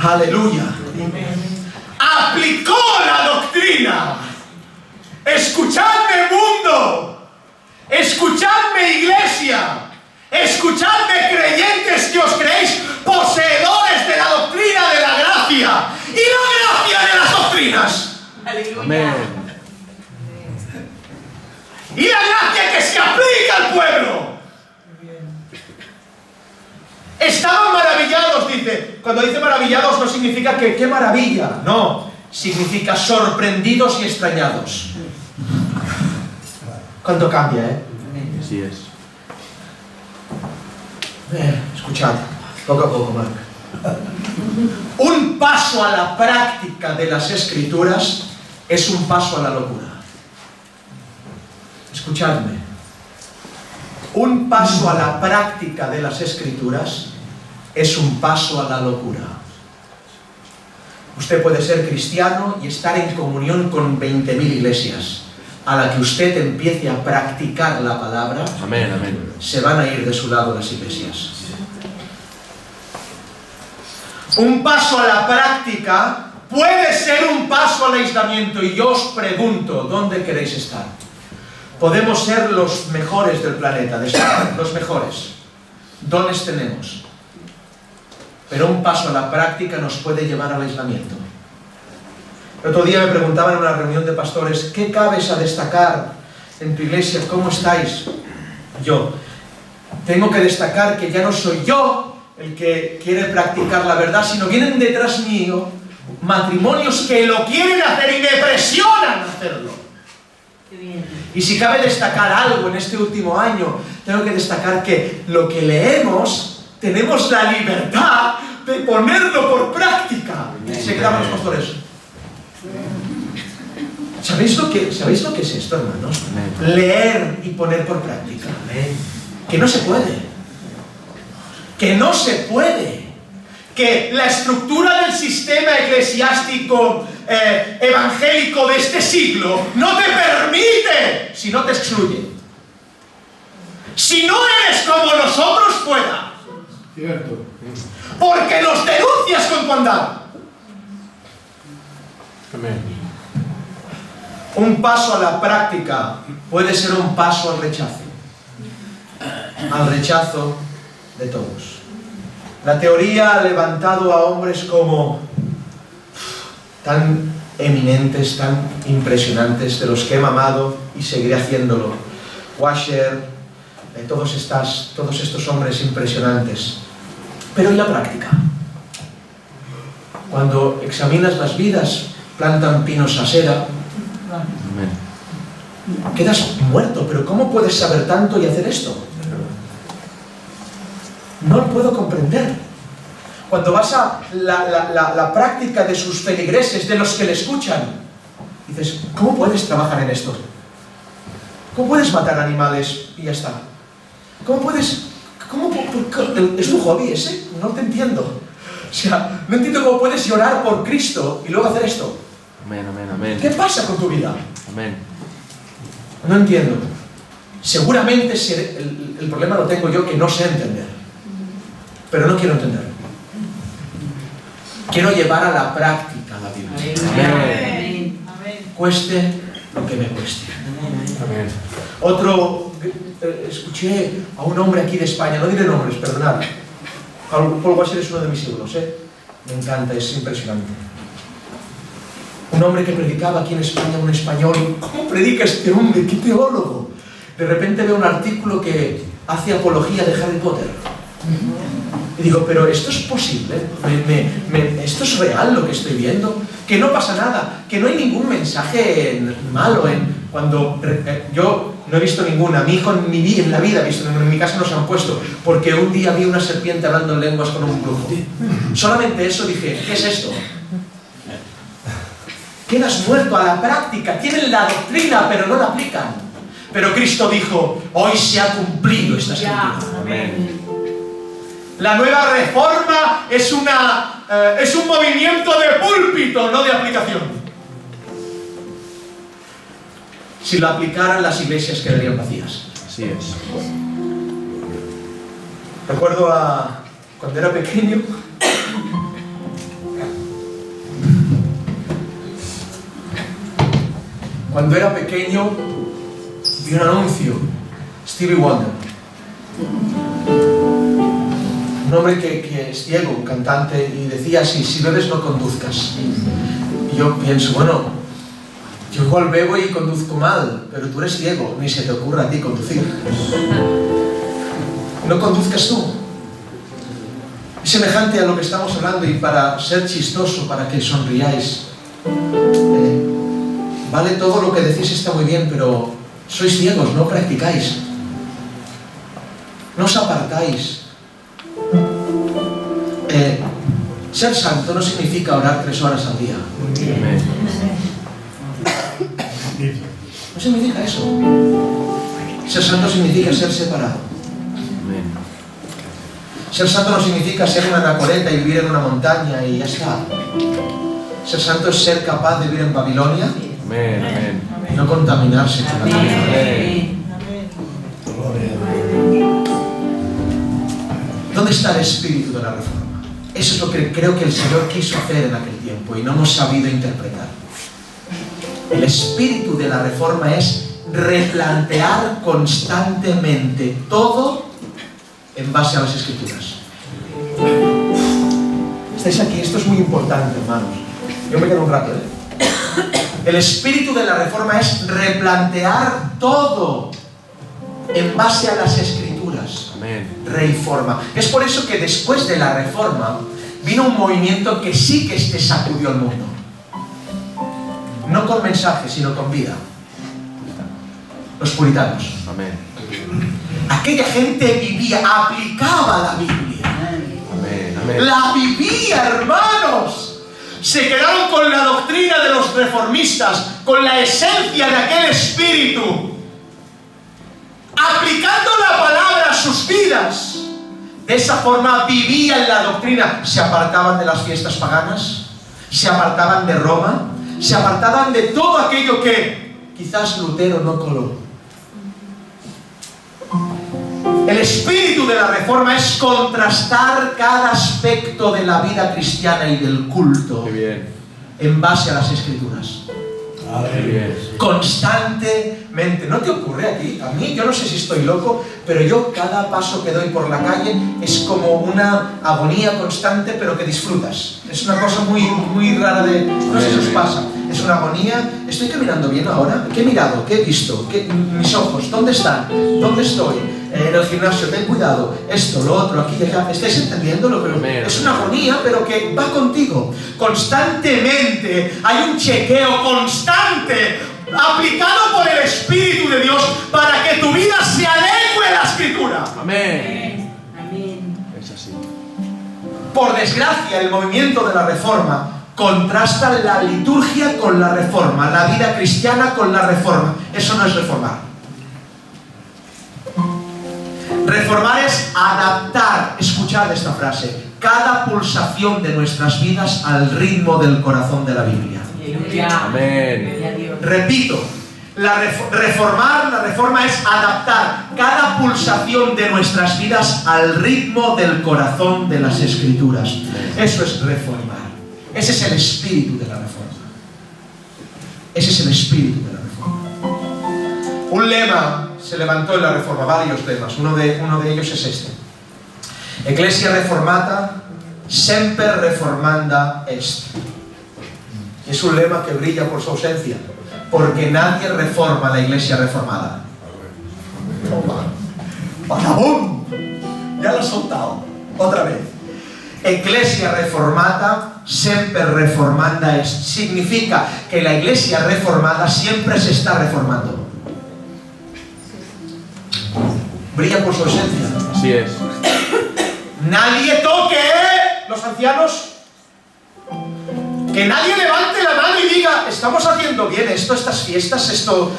Aleluya. Aplicó la doctrina. Escuchadme, mundo. Escuchadme, iglesia. Escuchadme, creyentes que os creéis poseedores de la doctrina de la gracia y la gracia de las doctrinas. Aleluya. Amén. Y la gracia que se aplica al pueblo. Estaban maravillados, dice. Cuando dice maravillados no significa que qué maravilla. No, significa sorprendidos y extrañados. ¿Cuánto cambia, Así es. Escuchad, poco a poco, Marc. Un paso a la práctica de las Escrituras es un paso a la locura. Escuchadme. Un paso a la práctica de las Escrituras es un paso a la locura. Usted puede ser cristiano y estar en comunión con 20.000 iglesias. A la que usted empiece a practicar la palabra, Amén. Amén. se van a ir de su lado las iglesias. Un paso a la práctica puede ser un paso al aislamiento. Y yo os pregunto, ¿dónde queréis estar? Podemos ser los mejores del planeta, los mejores. Dones tenemos. Pero un paso a la práctica nos puede llevar al aislamiento. El otro día me preguntaban en una reunión de pastores, ¿qué cabes a destacar en tu iglesia? ¿Cómo estáis? Yo tengo que destacar que ya no soy yo el que quiere practicar la verdad, sino vienen detrás mío matrimonios que lo quieren hacer y me presionan a hacerlo. Qué bien. Y si cabe destacar algo en este último año, tengo que destacar que lo que leemos, tenemos la libertad de ponerlo por práctica. Se quedaban los pastores. ¿Sabéis lo que es esto, hermanos? Leer y poner por práctica. Que no se puede. Que no se puede. Que la estructura del sistema eclesiástico evangélico de este siglo no te permite, si no te excluye. Si no eres como nosotros, fuera. Cierto. Porque los denuncias con tu andar. Amén. Un paso a la práctica puede ser un paso al rechazo. Al rechazo de todos. La teoría ha levantado a hombres como tan eminentes, tan impresionantes, de los que he mamado y seguiré haciéndolo. Washer, todos estos hombres impresionantes. Pero ¿y la práctica? Cuando examinas las vidas, plantan pinos a seda. Amén. Quedas muerto, pero ¿cómo puedes saber tanto y hacer esto? No lo puedo comprender. Cuando vas a la práctica de sus feligreses, de los que le escuchan, dices, ¿cómo puedes trabajar en esto? ¿Cómo puedes matar animales y ya está? ¿Cómo puedes...? ¿Es tu hobby ese? No te entiendo. sea, no entiendo cómo puedes llorar por Cristo y luego hacer esto. Amén, amén, amén. ¿Qué pasa con tu vida? Amén. No entiendo. Seguramente el problema lo tengo yo, que no sé entender. Pero no quiero entender. Quiero llevar a la práctica la Biblia. Amén. Amén. Cueste lo que me cueste. Amén. Escuché a un hombre aquí de España, no diré nombres, perdonad. Paul Washer es uno de mis ídolos, me encanta, es impresionante. Un hombre que predicaba aquí en España, un español. ¿Cómo predica este hombre? ¡Qué teólogo! De repente veo un artículo que hace apología de Harry Potter. Y digo, pero ¿esto es posible? ¿Esto es real lo que estoy viendo? Que no pasa nada, que no hay ningún mensaje malo cuando yo no he visto ninguna, mi hijo en la vida ha visto, en mi casa no se han puesto, porque un día vi una serpiente hablando en lenguas con un brujo. Solamente eso dije, ¿qué es esto? Quedas muerto a la práctica, tienen la doctrina pero no la aplican. Pero Cristo dijo, hoy se ha cumplido esta escritura. Amén. La nueva reforma es un movimiento de púlpito, no de aplicación. Si lo aplicaran, las iglesias quedarían vacías. Así es. Recuerdo cuando era pequeño, vi un anuncio, Stevie Wonder, un hombre que es ciego, un cantante, y decía así, si bebes no conduzcas. Y yo pienso, bueno, yo igual bebo y conduzco mal, pero tú eres ciego, ni se te ocurra a ti conducir. No conduzcas tú. Es semejante a lo que estamos hablando, y para ser chistoso, para que sonriáis, vale, todo lo que decís está muy bien, pero sois ciegos, no practicáis. No os apartáis. Ser santo no significa orar 3 horas al día. Amén. No significa eso. Ser santo significa ser separado. Amén. Ser santo no significa ser una anacoreta y vivir en una montaña y ya está. Ser santo es ser capaz de vivir en Babilonia Amén. Amén. y no contaminarse con la vida. Amén. ¿Dónde está el espíritu de la reforma? Eso es lo que creo que el Señor quiso hacer en aquel tiempo y no hemos sabido interpretar. El espíritu de la reforma es replantear constantemente todo en base a las Escrituras. ¿Estáis aquí? Esto es muy importante, hermanos. Yo me quedo un rato, El espíritu de la reforma es replantear todo en base a las Escrituras. Amén. Reforma. Es por eso que después de la reforma vino un movimiento que sí que sacudió el mundo. No con mensaje, sino con vida. Los puritanos. Amén. Aquella gente vivía, aplicaba la Biblia. Amén. Amén. La vivía, hermanos. Se quedaron con la doctrina de los reformistas, con la esencia de aquel espíritu, aplicando la palabra a sus vidas. De esa forma vivían la doctrina. Se apartaban de las fiestas paganas, se apartaban de Roma, se apartaban de todo aquello que quizás Lutero no coló. El espíritu de la reforma es contrastar cada aspecto de la vida cristiana y del culto Qué bien. en base a las Escrituras. Qué bien. Constantemente. ¿No te ocurre a ti? A mí, yo no sé si estoy loco, pero yo cada paso que doy por la calle es como una agonía constante, pero que disfrutas. Es una cosa muy, muy rara de... No sé si os pasa. Es una agonía. ¿Estoy caminando bien ahora? ¿Qué he mirado? ¿Qué he visto? ¿Mis ojos? ¿Dónde están? ¿Dónde estoy? En el gimnasio, ten cuidado. Esto, lo otro, aquí y allá. ¿Estáis entendiéndolo? Pero es una agonía, pero que va contigo. Constantemente hay un chequeo constante aplicado por el Espíritu de Dios para que tu vida se adecue a la Escritura. Amén. Amén. Es así. Por desgracia, el movimiento de la Reforma contrasta la liturgia con la Reforma, la vida cristiana con la Reforma. Eso no es reformar. Reformar es adaptar, escuchad esta frase, cada pulsación de nuestras vidas al ritmo del corazón de la Biblia. Aleluya. Amén. Gloria a Dios. Repito, la reforma es adaptar cada pulsación de nuestras vidas al ritmo del corazón de las Escrituras. Eso es reformar. Ese es el espíritu de la reforma. Ese es el espíritu de la reforma. Un lema se levantó en la reforma, varios lemas. Uno de ellos es este: Ecclesia reformata semper reformanda est. Es un lema que brilla por su ausencia, porque nadie reforma la iglesia reformada. ¡Palabón! Ya lo he soltado. Otra vez. Ecclesia reformata semper reformanda est. Significa que la iglesia reformada siempre se está reformando. Brilla por su ausencia. Así es. Nadie toque, los ancianos. Que nadie levante la mano y diga: estamos haciendo bien estas fiestas, lo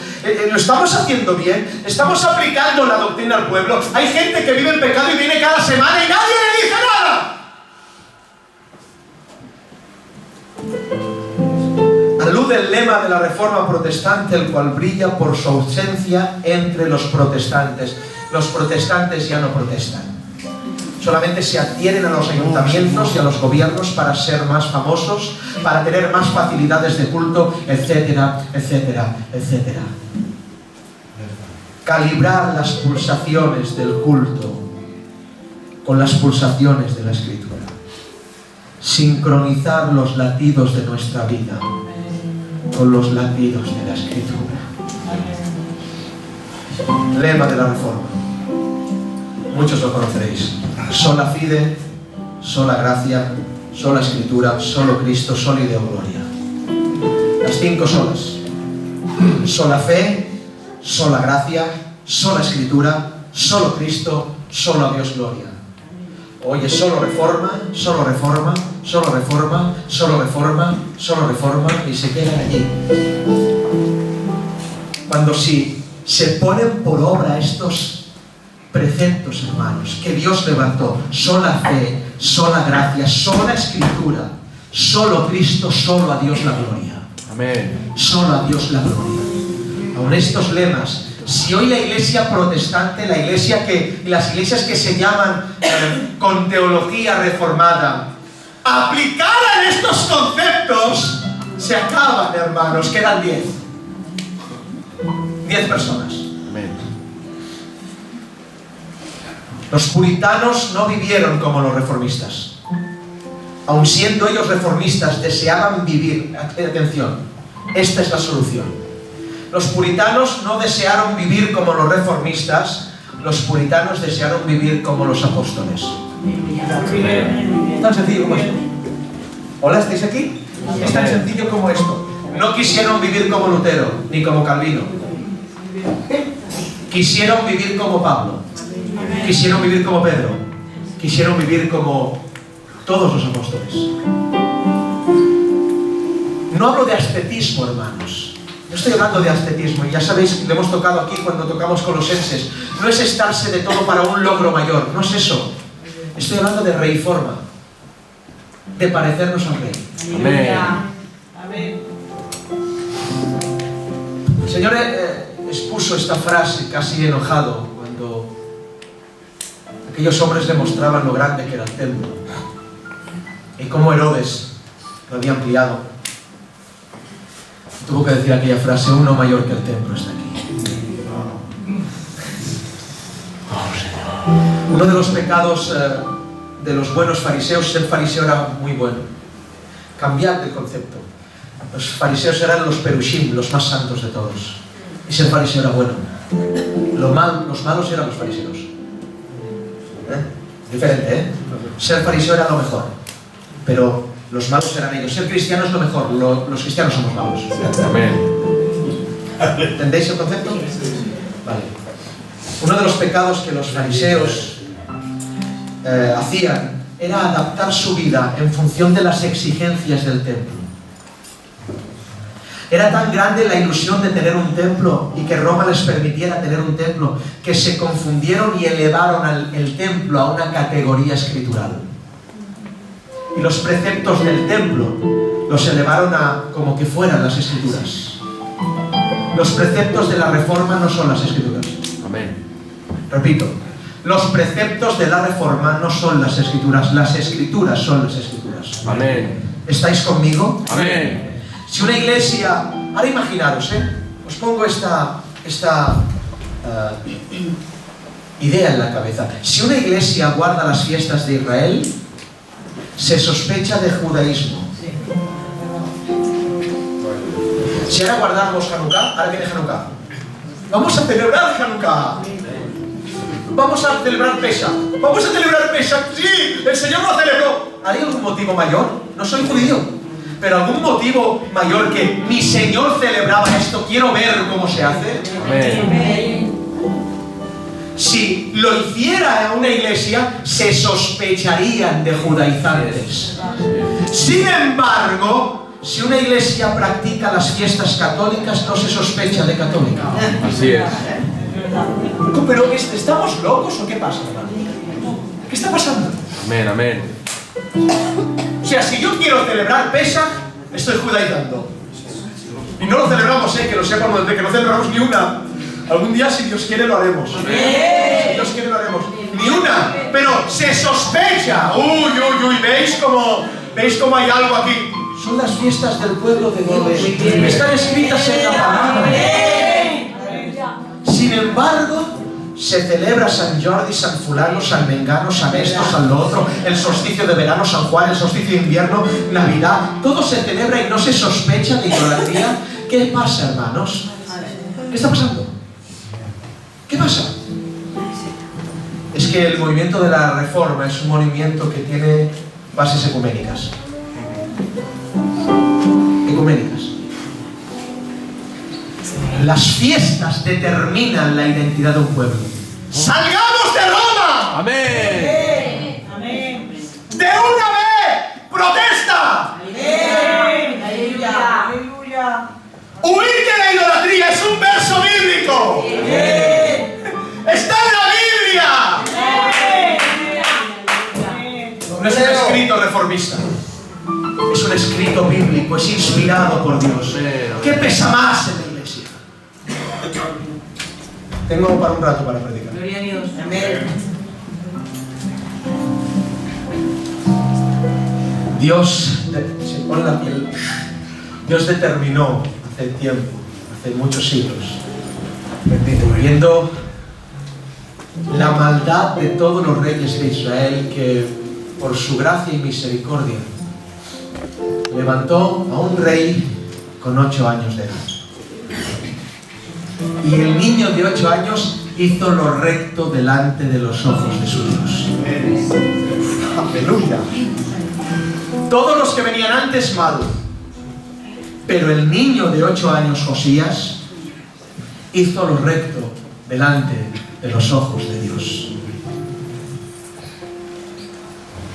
estamos haciendo bien, estamos aplicando la doctrina al pueblo. Hay gente que vive en pecado y viene cada semana y nadie le dice nada. Alude el lema de la Reforma Protestante, el cual brilla por su ausencia entre los protestantes. Los protestantes ya no protestan. Solamente se adhieren a los ayuntamientos y a los gobiernos para ser más famosos, para tener más facilidades de culto, etcétera, etcétera, etcétera. Calibrar las pulsaciones del culto con las pulsaciones de la Escritura. Sincronizar los latidos de nuestra vida con los latidos de la Escritura. Lema de la Reforma. Muchos lo conoceréis. Sola fide, sola gracia, sola Escritura, solo Cristo, soli Deo gloria. Las 5 solas. Sola fe, sola gracia, sola Escritura, solo Cristo, solo a Dios gloria. Oye, solo reforma, solo reforma, solo reforma, solo reforma, solo reforma, y se quedan allí. Cuando sí se ponen por obra estos preceptos, hermanos, que Dios levantó: sola fe, sola gracia, sola Escritura, solo Cristo, solo a Dios la gloria. Amén. Solo a Dios la gloria. Aun estos lemas, si hoy la iglesia protestante, las iglesias que se llaman con teología reformada, aplicaran estos conceptos, se acaban, hermanos, quedan 10. 10 personas. Amén. Los puritanos no vivieron como los reformistas. Aun siendo ellos reformistas, deseaban vivir. Atención, esta es la solución. Los puritanos no desearon vivir como los reformistas, los puritanos desearon vivir como los apóstoles. Tan sencillo como esto. ¿Hola, estáis aquí? Es tan sencillo como esto. No quisieron vivir como Lutero, ni como Calvino. Quisieron vivir como Pablo. Quisieron vivir como Pedro. Quisieron vivir como todos los apóstoles. No hablo de ascetismo, hermanos. No estoy hablando de ascetismo, y ya sabéis, lo hemos tocado aquí cuando tocamos Colosenses. No es estarse de todo para un logro mayor, no es eso. Estoy hablando de reiforma, de parecernos al Rey. Amén. Amén. El Señor expuso esta frase casi enojado cuando aquellos hombres le mostraban lo grande que era el templo y cómo Herodes lo había ampliado. Tuvo que decir aquella frase: uno mayor que el templo está aquí. Uno de los pecados de los buenos fariseos, ser fariseo era muy bueno. Cambiad el concepto. Los fariseos eran los perushim, los más santos de todos. Y ser fariseo era bueno. Los malos eran los fariseos. Diferente, ¿eh? Ser fariseo era lo mejor, pero los malos eran ellos. Ser cristiano es lo mejor, los cristianos somos malos. Amén. ¿Entendéis el concepto? Vale. Uno de los pecados que los fariseos hacían era adaptar su vida en función de las exigencias del templo. Era tan grande la ilusión de tener un templo y que Roma les permitiera tener un templo, que se confundieron y elevaron el templo a una categoría escritural. y los preceptos del templo los elevaron a como que fueran las Escrituras. Los preceptos de la Reforma no son las Escrituras. Amén. Repito, los preceptos de la Reforma no son las Escrituras son las Escrituras. Amén. ¿Estáis conmigo? Amén. Si una iglesia... Ahora imaginaros, os pongo esta idea en la cabeza. Si una iglesia guarda las fiestas de Israel, se sospecha de judaísmo. Si ahora guardamos Hanukkah, ahora viene Hanukkah. Vamos a celebrar Hanukkah. Vamos a celebrar Pesach. Vamos a celebrar Pesach. Sí, el Señor lo celebró. ¿Hay algún motivo mayor? No soy judío. Pero algún motivo mayor que mi Señor celebraba esto, quiero ver cómo se hace. Amén. Si lo hiciera una iglesia, se sospecharían de judaizantes. Sin embargo, si una iglesia practica las fiestas católicas, no se sospecha de católica. Así es. ¿Pero estamos locos o qué pasa, hermano? ¿Qué está pasando? Amén, amén. O sea, si yo quiero celebrar Pesach, estoy judaizando. Y no lo celebramos, que lo sepan, que no celebramos ni una. Algún día, si Dios quiere, lo haremos. Si Dios quiere, lo haremos. Ni una, pero se sospecha. Uy, ¿veis cómo hay algo aquí? Son las fiestas del pueblo de Dios. Están escritas en la palabra. Sin embargo, se celebra San Jordi, San Fulano, San Mengano, San esto, San lo otro, el solsticio de verano, San Juan, el solsticio de invierno, Navidad. Todo se celebra y no se sospecha de idolatría. ¿Qué pasa, hermanos? ¿Qué está pasando? ¿Qué pasa? Es que el movimiento de la Reforma es un movimiento que tiene bases ecuménicas. Las fiestas determinan la identidad de un pueblo. ¡Salgamos de Roma! Amén. Amén. ¡De una vez! ¡Protesta! Amén. Aleluya. Aleluya. ¡Huir de la idolatría! ¡Es un verso bíblico! ¡Está en la Biblia! No es un escrito reformista. Es un escrito bíblico, es inspirado por Dios. ¿Qué pesa más en la iglesia? Tengo para un rato para predicar. Gloria a Dios. Amén. Se pone la piel. Dios determinó hace tiempo, hace muchos siglos, viendo la maldad de todos los reyes de Israel, que por su gracia y misericordia levantó a un rey con 8 años de edad. Y el niño de 8 años hizo lo recto delante de los ojos de su Dios. ¡Aleluya! Todos los que venían antes mal. Pero el niño de 8 años, Josías, hizo lo recto delante de los ojos de Dios.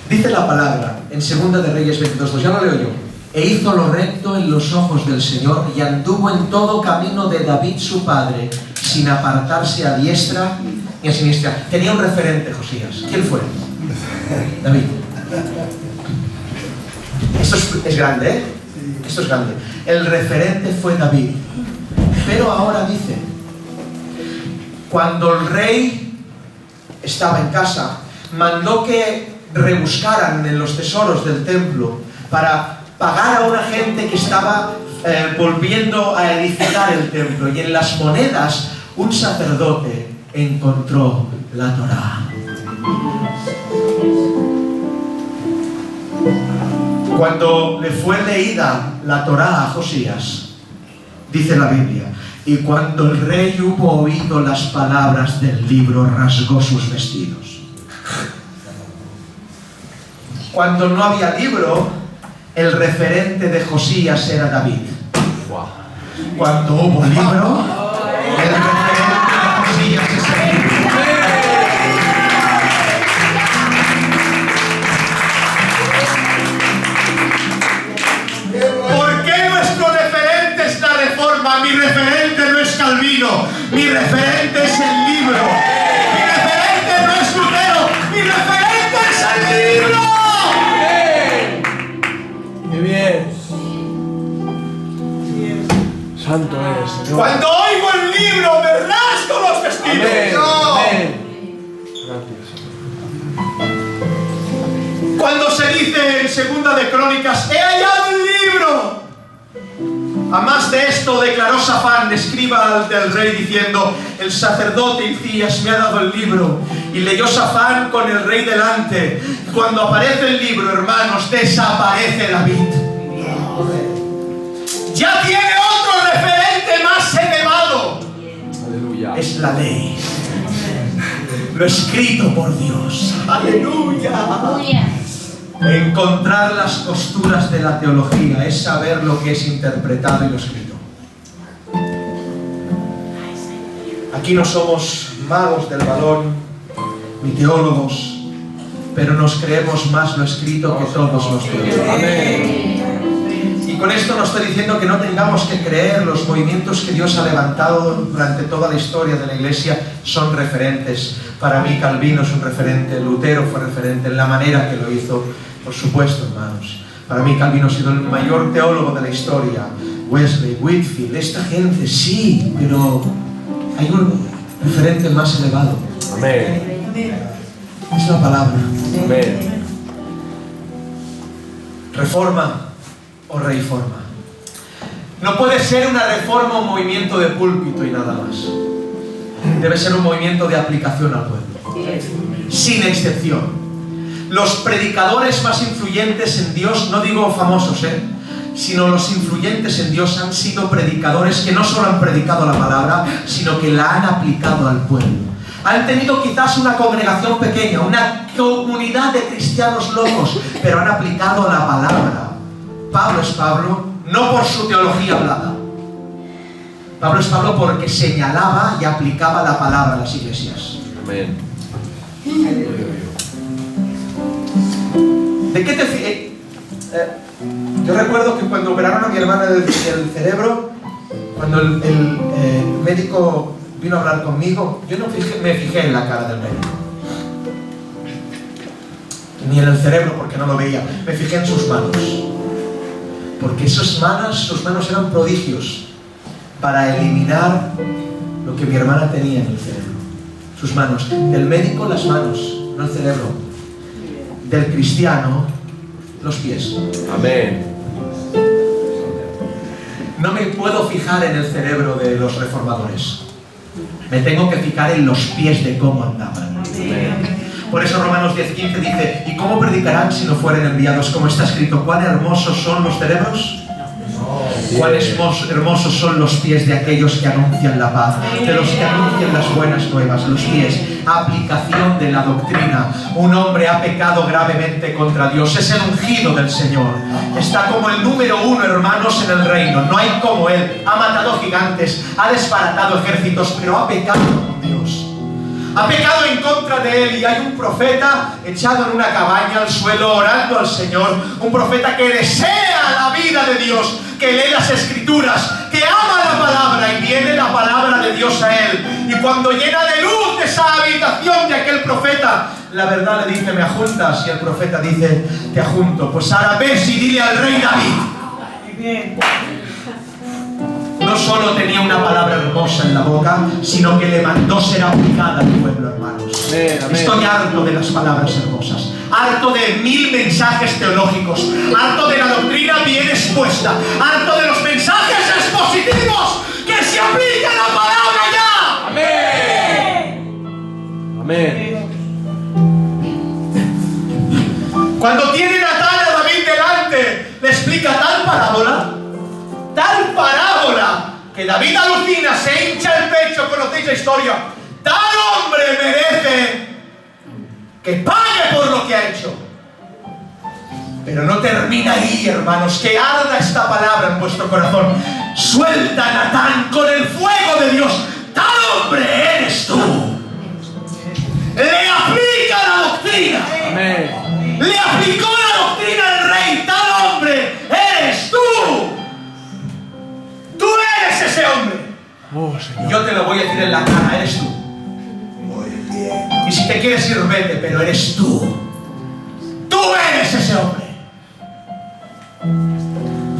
Dice la palabra en 2 de Reyes 22, ya lo leo yo. E hizo lo recto en los ojos del Señor y anduvo en todo camino de David su padre, sin apartarse a diestra ni a siniestra. Tenía un referente, Josías. ¿Quién fue? David. Esto es grande, ¿eh? Esto es grande. El referente fue David. Pero ahora dice, cuando el rey estaba en casa, mandó que rebuscaran en los tesoros del templo para pagar a una gente que estaba volviendo a edificar el templo. Y en las monedas un sacerdote encontró la Torá. Cuando le fue leída la Torá a Josías, dice la Biblia, y cuando el rey hubo oído las palabras del libro, rasgó sus vestidos. Cuando no había libro, el referente de Josías era David. Cuando hubo libro, el referente de Josías es el libro. ¿Por qué nuestro referente es la Reforma? Mi referente no es Calvino, mi referente es el libro. Mi referente no es Lutero, mi referente es el libro. Segunda de Crónicas, he hallado un libro. A más de esto declaró Safán, escriba del rey, diciendo: el sacerdote Hilcías me ha dado el libro. Y leyó Safán con el rey delante. Y cuando aparece el libro, hermanos, desaparece David. Ya tiene otro referente más elevado. Aleluya. Es la ley. Lo escrito por Dios. Aleluya. Encontrar las costuras de la teología es saber lo que es interpretado y lo escrito. Aquí no somos magos del balón ni teólogos, pero nos creemos más lo escrito que todos los teólogos. Amén. Y con esto no estoy diciendo que no tengamos que creer. Los movimientos que Dios ha levantado durante toda la historia de la Iglesia son referentes. Para mí Calvino es un referente, Lutero fue referente en la manera que lo hizo, por supuesto, hermanos. Para mí Calvino ha sido el mayor teólogo de la historia. Wesley, Whitefield, esta gente, sí, pero hay un referente más elevado. Amén. Es la palabra. Amén. Reforma o reforma. No puede ser una reforma o un movimiento de púlpito y nada más. Debe ser un movimiento de aplicación al pueblo. Sin excepción. Los predicadores más influyentes en Dios, no digo famosos, sino los influyentes en Dios han sido predicadores que no solo han predicado la palabra, sino que la han aplicado al pueblo. Han tenido quizás una congregación pequeña, una comunidad de cristianos locos, pero han aplicado la palabra. Pablo es Pablo, no por su teología hablada. Pablo es Pablo porque señalaba y aplicaba la palabra a las iglesias. Amén. ¿De qué te fijas? Yo recuerdo que cuando operaron a mi hermana del cerebro, cuando el médico vino a hablar conmigo, yo no me fijé en la cara del médico, ni en el cerebro porque no lo veía. Me fijé en sus manos, porque sus manos eran prodigios para eliminar lo que mi hermana tenía en el cerebro. Sus manos. Del médico las manos, no el cerebro. Del cristiano los pies. Amén. No me puedo fijar en el cerebro de los reformadores. Me tengo que fijar en los pies de cómo andaban. Amén. Por eso Romanos 10:15 dice: ¿y cómo predicarán si no fueren enviados? Como está escrito: ¿cuán hermosos son los cerebros? Cuán hermosos son los pies de aquellos que anuncian la paz, de los que anuncian las buenas nuevas. Los pies, aplicación de la doctrina. Un hombre ha pecado gravemente contra Dios, es el ungido del Señor, está como el número 1, hermanos, en el reino. No hay como él. Ha matado gigantes, ha desbaratado ejércitos, pero ha pecado con Dios. Ha pecado en contra de él, y hay un profeta echado en una cabaña al suelo orando al Señor, un profeta que desea la vida de Dios, que lee las escrituras, que ama la palabra, y viene la palabra de Dios a él, y cuando llena de luz esa habitación de aquel profeta, la verdad le dice: me ajuntas, y el profeta dice: te ajunto. Pues ahora ves y dile al rey David. No solo tenía una palabra hermosa en la boca, sino que le mandó ser aplicada al pueblo, hermanos. Amén, amén. Estoy harto de las palabras hermosas, harto de 1000 mensajes teológicos, harto de la doctrina bien expuesta, harto de los mensajes expositivos. ¡Que se aplique la palabra ya! Amén. Amén. Cuando tienen a David delante, le explica tal parábola, que David alucina, se hincha el pecho. Conocéis la historia. Tal hombre merece que pague por lo que ha hecho. Pero no termina ahí, hermanos. Que arda esta palabra en vuestro corazón. Suelta a Natán con el fuego de Dios. Tal hombre eres tú. Le aplica la doctrina. Amén. Le aplicó la doctrina al rey. Tal hombre eres tú. Tú eres ese hombre. Oh, Señor. Yo te lo voy a decir en la cara: eres tú. Y si te quieres ir, vete, pero eres tú. Tú eres ese hombre.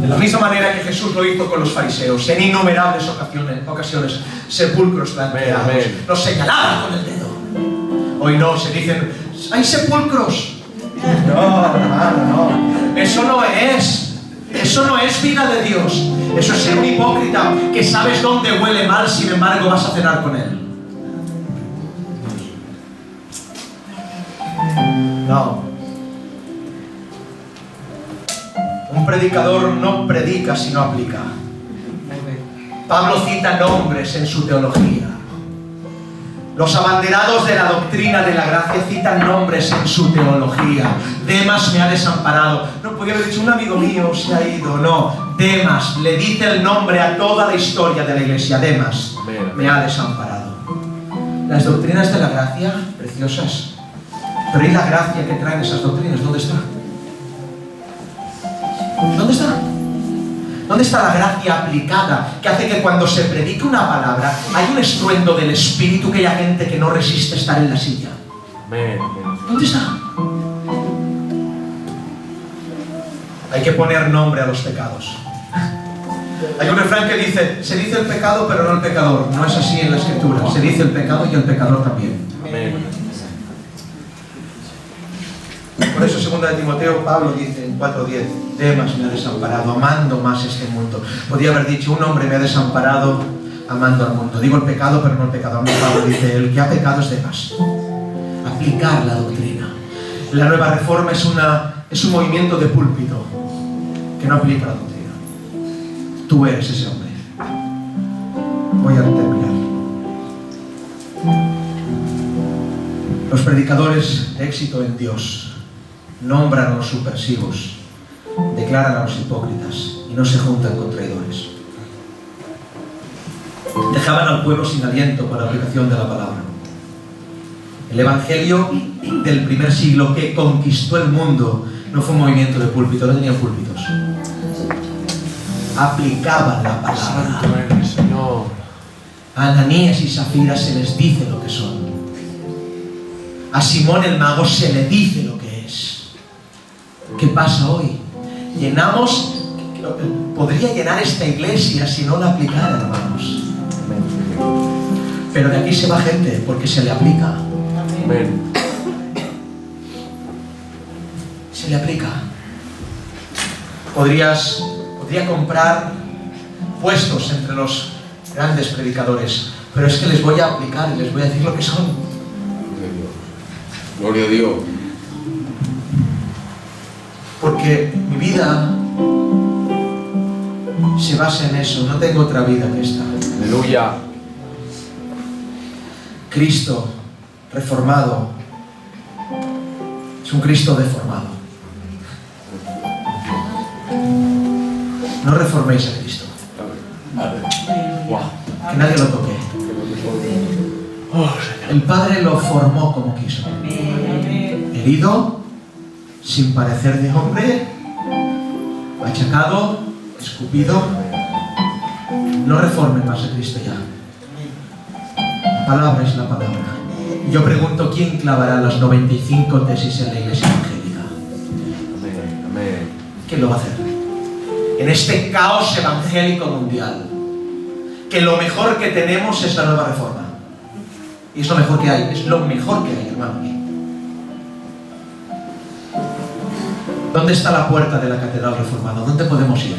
De la misma manera que Jesús lo hizo con los fariseos, en innumerables ocasiones, sepulcros blanqueados, Amén. los señalaba con el dedo. Hoy no, se dicen: hay sepulcros. No, hermano, no. Eso no es vida de Dios. Eso es ser un hipócrita que sabes dónde huele mal, sin embargo vas a cenar con él. No. Un predicador no predica sino aplica. Pablo cita nombres en su teología. Los abanderados de la doctrina de la gracia citan nombres en su teología. Demas me ha desamparado. No podía haber dicho un amigo mío se ha ido. No, Demas le dice el nombre a toda la historia de la iglesia. Demas me ha desamparado. Las doctrinas de la gracia, preciosas. Pero ¿y la gracia que traen esas doctrinas? ¿Dónde está? ¿Dónde está? ¿Dónde está la gracia aplicada que hace que cuando se predique una palabra hay un estruendo del Espíritu que haya gente que no resiste estar en la silla? ¿Dónde está? Hay que poner nombre a los pecados. Hay un refrán que dice, se dice el pecado pero no el pecador. No es así en la Escritura. Se dice el pecado y el pecador también. Por eso, 2 de Timoteo, Pablo dice en 4:10, Demas me ha desamparado, amando más este mundo. Podría haber dicho, un hombre me ha desamparado amando al mundo. Digo el pecado, pero no el pecado. A mí Pablo dice, el que ha pecado es Demas. Aplicar la doctrina. La Nueva Reforma es un movimiento de púlpito que no aplica la doctrina. Tú eres ese hombre. Voy a terminar. Los predicadores de éxito en Dios nombran a los subversivos, declaran a los hipócritas y no se juntan con traidores. Dejaban al pueblo sin aliento para la aplicación de la palabra. El evangelio del primer siglo que conquistó el mundo no fue un movimiento de púlpito, no tenían púlpitos. Aplicaban la palabra. A Ananías y Zafira se les dice lo que son. A Simón el mago se le dice lo que es. ¿Qué pasa hoy? Podría llenar esta iglesia si no la aplicara, hermanos. Pero de aquí se va gente porque se le aplica. Se le aplica. Podría comprar puestos entre los grandes predicadores, pero es que les voy a aplicar y les voy a decir lo que son. Gloria a Dios. Porque mi vida se basa en eso, no tengo otra vida que esta. Aleluya. Cristo reformado es un Cristo deformado. No reforméis a Cristo. Que nadie lo toque. El Padre lo formó como quiso. Herido, sin parecer de hombre, machacado, escupido. No reformen más a Cristo ya. La palabra es la palabra. Yo pregunto, ¿quién clavará las 95 tesis en la iglesia evangélica? ¿Quién lo va a hacer? En este caos evangélico mundial, que lo mejor que tenemos es la nueva reforma. Y es lo mejor que hay, es lo mejor que hay, hermanos. ¿Dónde está la puerta de la catedral reformada? ¿Dónde podemos ir?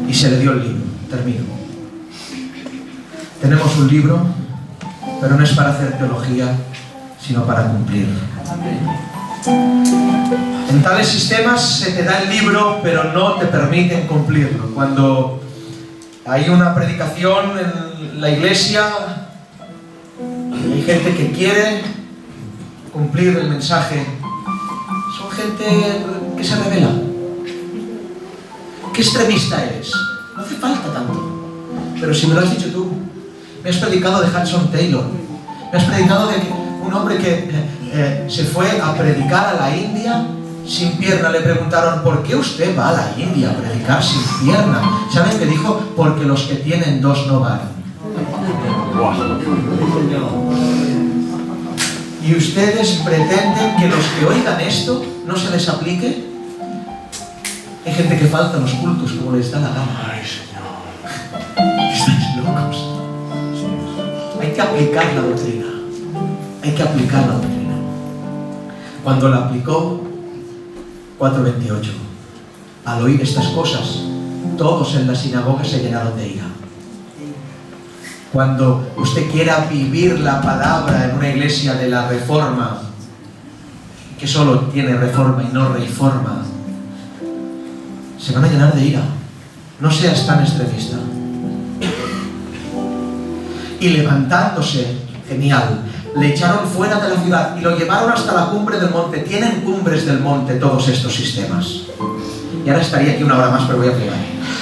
Y se le dio el libro. Termino. Tenemos un libro, pero no es para hacer teología, sino para cumplir. En tales sistemas se te da el libro, pero no te permiten cumplirlo. Cuando hay una predicación en la iglesia, hay gente que quiere cumplir el mensaje. Son gente que se revela. ¿Qué extremista eres? No hace falta tanto. Pero si me lo has dicho tú, me has predicado de Hudson Taylor, me has predicado de un hombre que se fue a predicar a la India sin pierna. Le preguntaron, ¿por qué usted va a la India a predicar sin pierna? ¿Saben qué dijo? Porque los que tienen dos no van. ¿Y ustedes pretenden que los que oigan esto no se les aplique? Hay gente que falta a los cultos como les da la gana. Ay, Señor. Estáis locos. Hay que aplicar la doctrina. Hay que aplicar la doctrina. Cuando la aplicó, 4:28. Al oír estas cosas, todos en la sinagoga se llenaron de ira. Cuando usted quiera vivir la palabra en una iglesia de la Reforma, que solo tiene reforma y no reforma, se van a llenar de ira. No seas tan extremista. Y levantándose, genial, le echaron fuera de la ciudad y lo llevaron hasta la cumbre del monte. Tienen cumbres del monte todos estos sistemas. Y ahora estaría aquí una hora más, pero voy a plegar.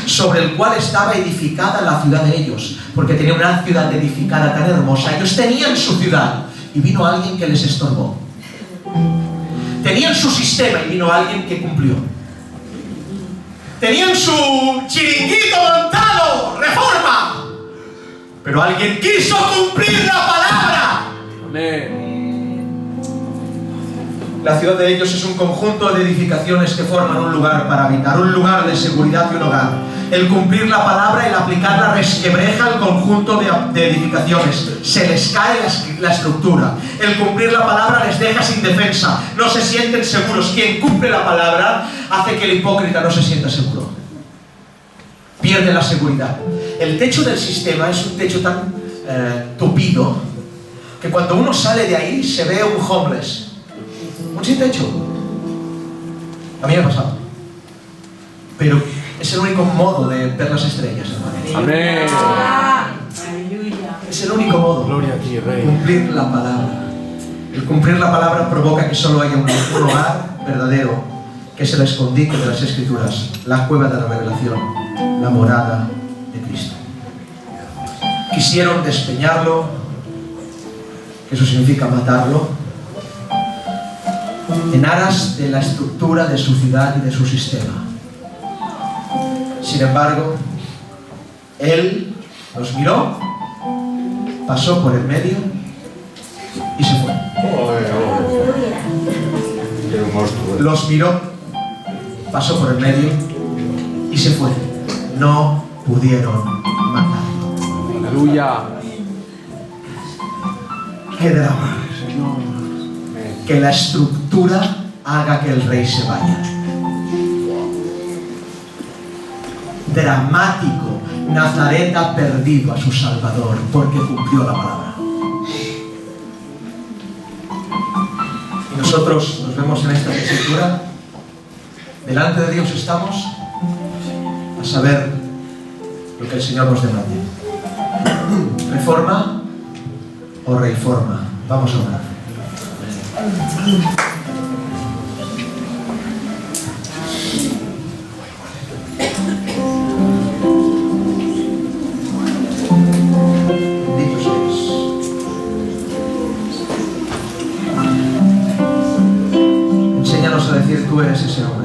Sobre el cual estaba edificada la ciudad de ellos, porque tenía una ciudad edificada tan hermosa. Ellos tenían su ciudad y vino alguien que les estorbó. Tenían su sistema y vino alguien que cumplió. Tenían su chiringuito montado, reforma, pero alguien quiso cumplir la palabra. Amén. La ciudad de ellos es un conjunto de edificaciones que forman un lugar para habitar, un lugar de seguridad y un hogar. El cumplir la palabra y el aplicarla resquebreja el conjunto de edificaciones. Se les cae la estructura. El cumplir la palabra les deja sin defensa. No se sienten seguros. Quien cumple la palabra hace que el hipócrita no se sienta seguro. Pierde la seguridad. El techo del sistema es un techo tan tupido que cuando uno sale de ahí se ve un homeless. Un sin techo. A mí me ha pasado. Pero es el único modo de ver las estrellas, hermano. Amén. Es el único modo. Gloria a ti, Rey. Cumplir la palabra. El cumplir la palabra provoca que solo haya un hogar verdadero, que es el escondite de las Escrituras, la cueva de la revelación, la morada de Cristo. Quisieron despeñarlo, que eso significa matarlo, en aras de la estructura de su ciudad y de su sistema. Sin embargo, él los miró, pasó por el medio y se fue. Los miró, pasó por el medio y se fue. No pudieron matarlo. Aleluya. ¡Qué drama! Que la estructura haga que el rey se vaya. Dramático. Nazaret ha perdido a su Salvador porque cumplió la palabra. Y nosotros nos vemos en esta tesitura. Delante de Dios estamos a saber lo que el Señor nos demande. ¿Reforma o reforma? Vamos a orar. Bendito seas. Enséñanos a decir: tú eres ese hombre.